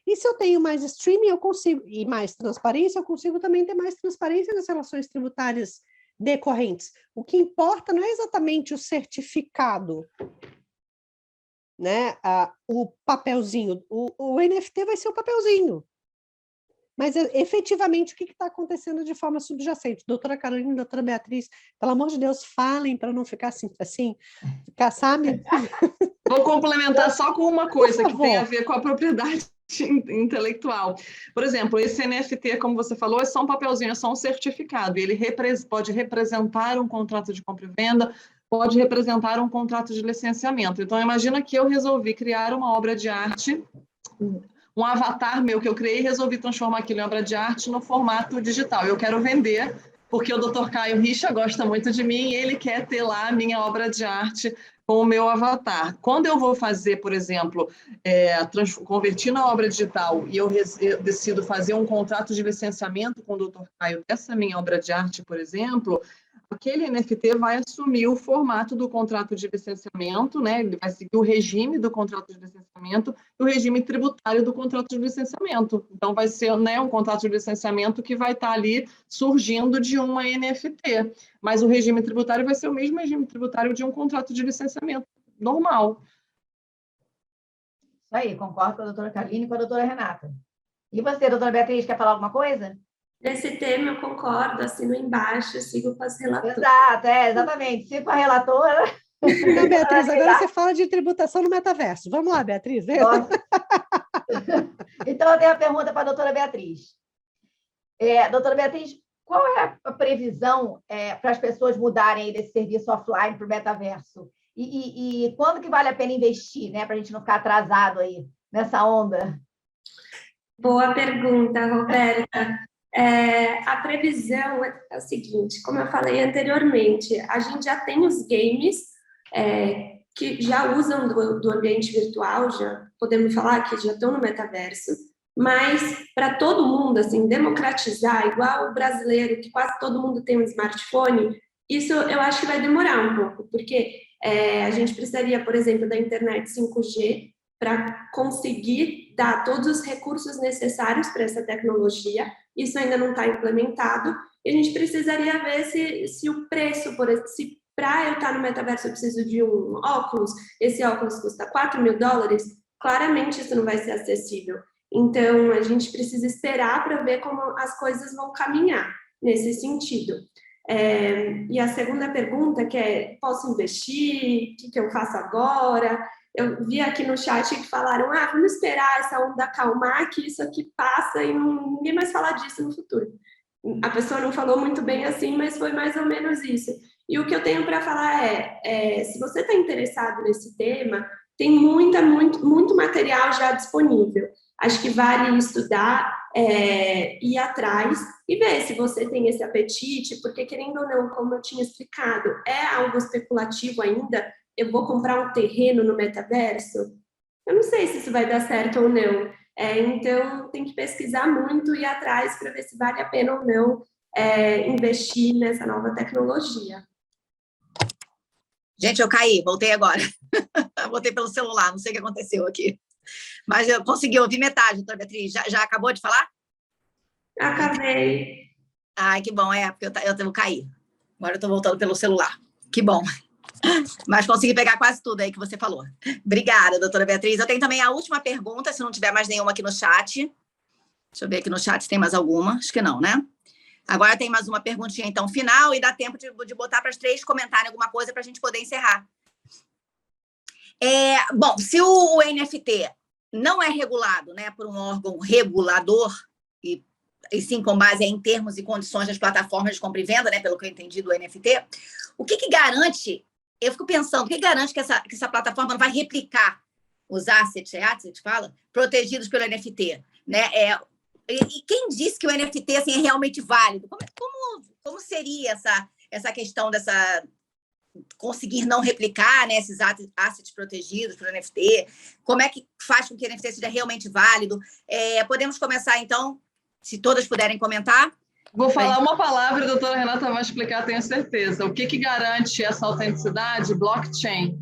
E se eu tenho mais streaming, eu consigo, e mais transparência, eu consigo também ter mais transparência nas relações tributárias decorrentes. O que importa não é exatamente o certificado, né? O papelzinho, o NFT vai ser o papelzinho. Mas, efetivamente, o que está acontecendo de forma subjacente? Doutora Carolina, doutora Beatriz, pelo amor de Deus, falem para não ficar assim, ficar, sabe? Vou complementar só com uma coisa que tem a ver com a propriedade intelectual. Por exemplo, esse NFT, como você falou, é só um papelzinho, é só um certificado. Ele pode representar um contrato de compra e venda, pode representar um contrato de licenciamento. Então, imagina que eu resolvi criar uma obra de arte, um avatar meu que eu criei, e resolvi transformar aquilo em obra de arte no formato digital. Eu quero vender, porque o Dr. Caio Richa gosta muito de mim e ele quer ter lá a minha obra de arte com o meu avatar. Quando eu vou fazer, por exemplo, convertir na obra digital e eu decido fazer um contrato de licenciamento com o Dr. Caio dessa minha obra de arte, por exemplo, aquele NFT vai assumir o formato do contrato de licenciamento, né? Ele vai seguir o regime do contrato de licenciamento e o regime tributário do contrato de licenciamento. Então, vai ser, né, um contrato de licenciamento que vai estar ali surgindo de uma NFT. Mas o regime tributário vai ser o mesmo regime tributário de um contrato de licenciamento normal. Isso aí, concordo com a doutora Caroline e com a doutora Renata. E você, doutora Beatriz, quer falar alguma coisa? Nesse tema eu concordo, assino embaixo, sigo com as relatoras. Exato, exatamente. Sigo a relatora. Então, Beatriz, agora você fala de tributação no metaverso. Vamos lá, Beatriz. Então, eu tenho a pergunta para a doutora Beatriz. Doutora Beatriz, qual é a previsão para as pessoas mudarem desse serviço offline para o metaverso? E quando que vale a pena investir, né, para a gente não ficar atrasado aí nessa onda? Boa pergunta, Roberta. A previsão é o seguinte, como eu falei anteriormente, a gente já tem os games que já usam do ambiente virtual, já podemos falar que já estão no metaverso, mas para todo mundo, assim, democratizar, igual o brasileiro, que quase todo mundo tem um smartphone, isso eu acho que vai demorar um pouco, porque a gente precisaria, por exemplo, da internet 5G para conseguir dar todos os recursos necessários para essa tecnologia. Isso ainda não está implementado, e a gente precisaria ver se o preço, por exemplo, se para eu estar no metaverso eu preciso de um óculos, esse óculos custa $4.000, claramente isso não vai ser acessível. Então, a gente precisa esperar para ver como as coisas vão caminhar nesse sentido. E a segunda pergunta, que é, posso investir? O que eu faço agora? Eu vi aqui no chat que falaram, vamos esperar essa onda acalmar, que isso aqui passa e ninguém mais fala disso no futuro. A pessoa não falou muito bem assim, mas foi mais ou menos isso. E o que eu tenho para falar se você está interessado nesse tema, tem muito material já disponível. Acho que vale estudar, ir atrás e ver se você tem esse apetite, porque querendo ou não, como eu tinha explicado, é algo especulativo ainda. Eu vou comprar um terreno no metaverso? Eu não sei se isso vai dar certo ou não. Então, tem que pesquisar muito e ir atrás para ver se vale a pena ou não investir nessa nova tecnologia. Gente, eu caí, voltei agora. Voltei pelo celular, não sei o que aconteceu aqui. Mas eu consegui ouvir metade, doutora Beatriz. Já acabou de falar? Acabei. Ai, que bom, porque eu caí. Agora eu estou voltando pelo celular. Que bom. Mas consegui pegar quase tudo aí que você falou. Obrigada, doutora Beatriz. Eu tenho também a última pergunta, se não tiver mais nenhuma aqui no chat. Deixa eu ver aqui no chat se tem mais alguma. Acho que não, né? Agora tem mais uma perguntinha, então, final, e dá tempo de botar para as três comentarem alguma coisa para a gente poder encerrar. Bom, se o NFT não é regulado, né, por um órgão regulador, e sim com base em termos e condições das plataformas de compra e venda, né, pelo que eu entendi do NFT, o que garante, eu fico pensando, o que garante que essa plataforma não vai replicar os assets, fala, protegidos pelo NFT, né? E quem disse que o NFT assim, é realmente válido? Como seria essa questão dessa conseguir não replicar, né, esses assets protegidos pelo NFT? Como é que faz com que o NFT seja realmente válido? Podemos começar, então, se todas puderem comentar. Vou falar uma palavra, a doutora Renata vai explicar, tenho certeza. O que garante essa autenticidade? Blockchain.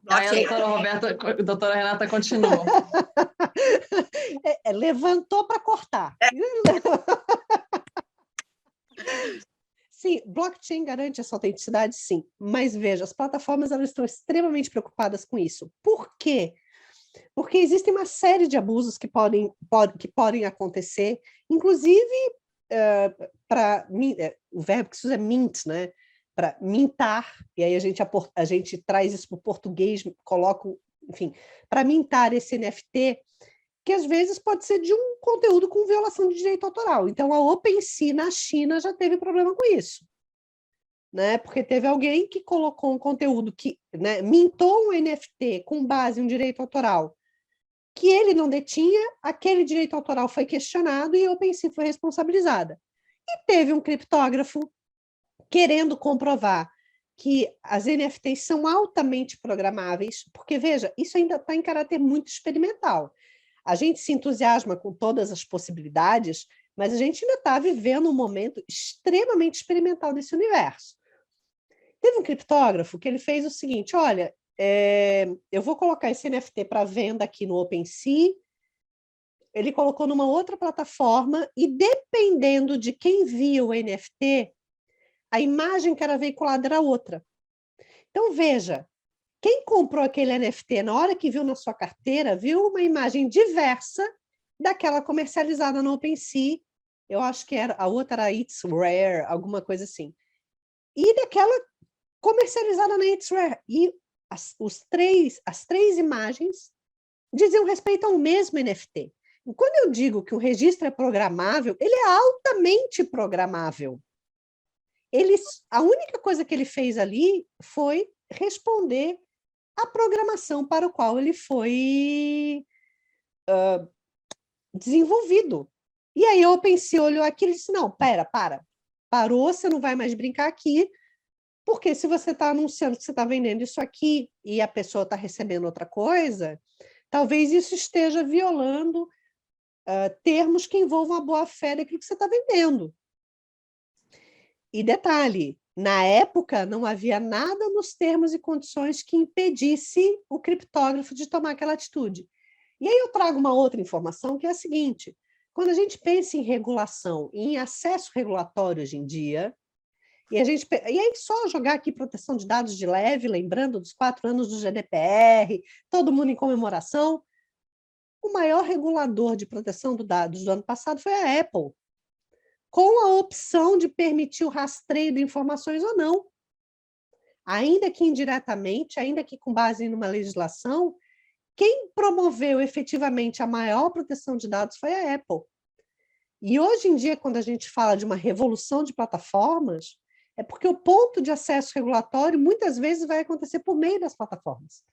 Aí a doutora Renata continua. Levantou para cortar. Sim, blockchain garante essa autenticidade, sim. Mas veja, as plataformas elas estão extremamente preocupadas com isso. Por quê? Porque existem uma série de abusos que podem acontecer, inclusive o verbo que se usa é mint, né? Para mintar, e aí a gente traz isso para o português, enfim, para mintar esse NFT, que às vezes pode ser de um conteúdo com violação de direito autoral. Então, a OpenSea na China já teve problema com isso, né? Porque teve alguém que colocou um conteúdo que, né, mintou um NFT com base em um direito autoral que ele não detinha, aquele direito autoral foi questionado e a OpenSea foi responsabilizada. E teve um criptógrafo querendo comprovar que as NFTs são altamente programáveis, porque, veja, isso ainda está em caráter muito experimental. A gente se entusiasma com todas as possibilidades, mas a gente ainda está vivendo um momento extremamente experimental desse universo. Teve um criptógrafo que ele fez o seguinte, olha, eu vou colocar esse NFT para venda aqui no OpenSea, ele colocou numa outra plataforma e, dependendo de quem via o NFT, a imagem que era veiculada era outra. Então, veja, quem comprou aquele NFT na hora que viu na sua carteira, viu uma imagem diversa daquela comercializada no OpenSea, eu acho que a outra era It's Rare, alguma coisa assim, e daquela comercializada na It's Rare. E as três imagens diziam respeito ao mesmo NFT. E quando eu digo que o registro é programável, ele é altamente programável. A única coisa que ele fez ali foi responder à programação para o qual ele foi desenvolvido. E aí a OpenSea olhou aquilo e disse, não, parou, você não vai mais brincar aqui, porque se você está anunciando que você está vendendo isso aqui e a pessoa está recebendo outra coisa, talvez isso esteja violando termos que envolvam a boa-fé daquilo que você está vendendo. E detalhe, na época não havia nada nos termos e condições que impedisse o criptógrafo de tomar aquela atitude. E aí eu trago uma outra informação, que é a seguinte, quando a gente pensa em regulação, em acesso regulatório hoje em dia, e aí só jogar aqui proteção de dados de leve, lembrando dos 4 anos do GDPR, todo mundo em comemoração, o maior regulador de proteção de dados do ano passado foi a Apple, com a opção de permitir o rastreio de informações ou não. Ainda que indiretamente, ainda que com base numa legislação, quem promoveu efetivamente a maior proteção de dados foi a Apple. E hoje em dia, quando a gente fala de uma revolução de plataformas, é porque o ponto de acesso regulatório muitas vezes vai acontecer por meio das plataformas.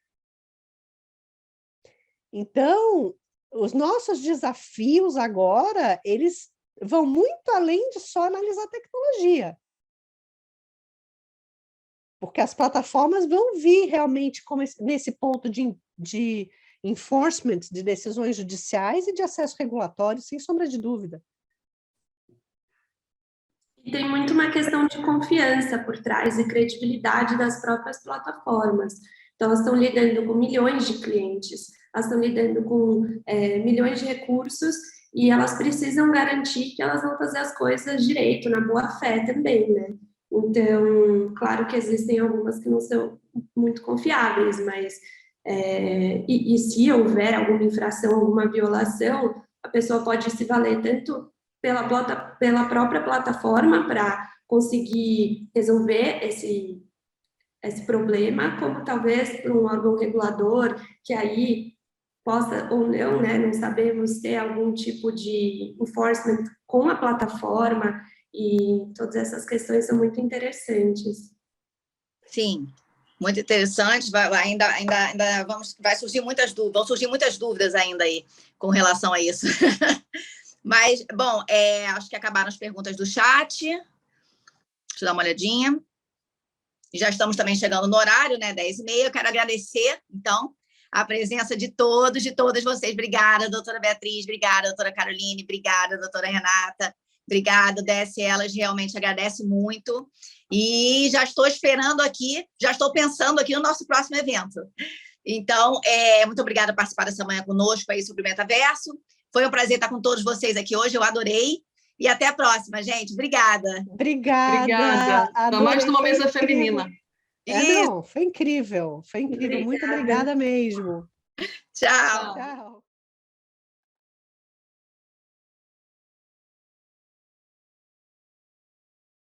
Então, os nossos desafios agora, eles vão muito além de só analisar a tecnologia. Porque as plataformas vão vir realmente nesse ponto de enforcement de decisões judiciais e de acesso regulatório, sem sombra de dúvida. E tem muito uma questão de confiança por trás e credibilidade das próprias plataformas. Então, elas estão lidando com milhões de clientes, elas estão lidando com milhões de recursos e elas precisam garantir que elas vão fazer as coisas direito, na boa-fé também, né? Então, claro que existem algumas que não são muito confiáveis, mas e se houver alguma infração, alguma violação, a pessoa pode se valer tanto pela própria plataforma para conseguir resolver esse problema, como talvez por um órgão regulador que aí possa ou não, né, não sabemos, ter algum tipo de enforcement com a plataforma, e todas essas questões são muito interessantes. Sim, muito interessante. Vai surgir muitas dúvidas, vão surgir muitas dúvidas ainda aí com relação a isso. Mas, bom, acho que acabaram as perguntas do chat. Deixa eu dar uma olhadinha. Já estamos também chegando no horário, né? 10h30. Eu quero agradecer, então, a presença de todos, de todas vocês. Obrigada, doutora Beatriz. Obrigada, doutora Caroline. Obrigada, doutora Renata. Obrigada, DS. Elas realmente agradecem muito. E já estou esperando aqui, já estou pensando aqui no nosso próximo evento. Então, muito obrigada por participar dessa manhã conosco aí sobre o Metaverso. Foi um prazer estar com todos vocês aqui hoje, eu adorei. E até a próxima, gente. Obrigada. Obrigada. Ainda mais numa mesa feminina. Não, foi incrível. Foi incrível. Muito obrigada mesmo. Tchau. Tchau.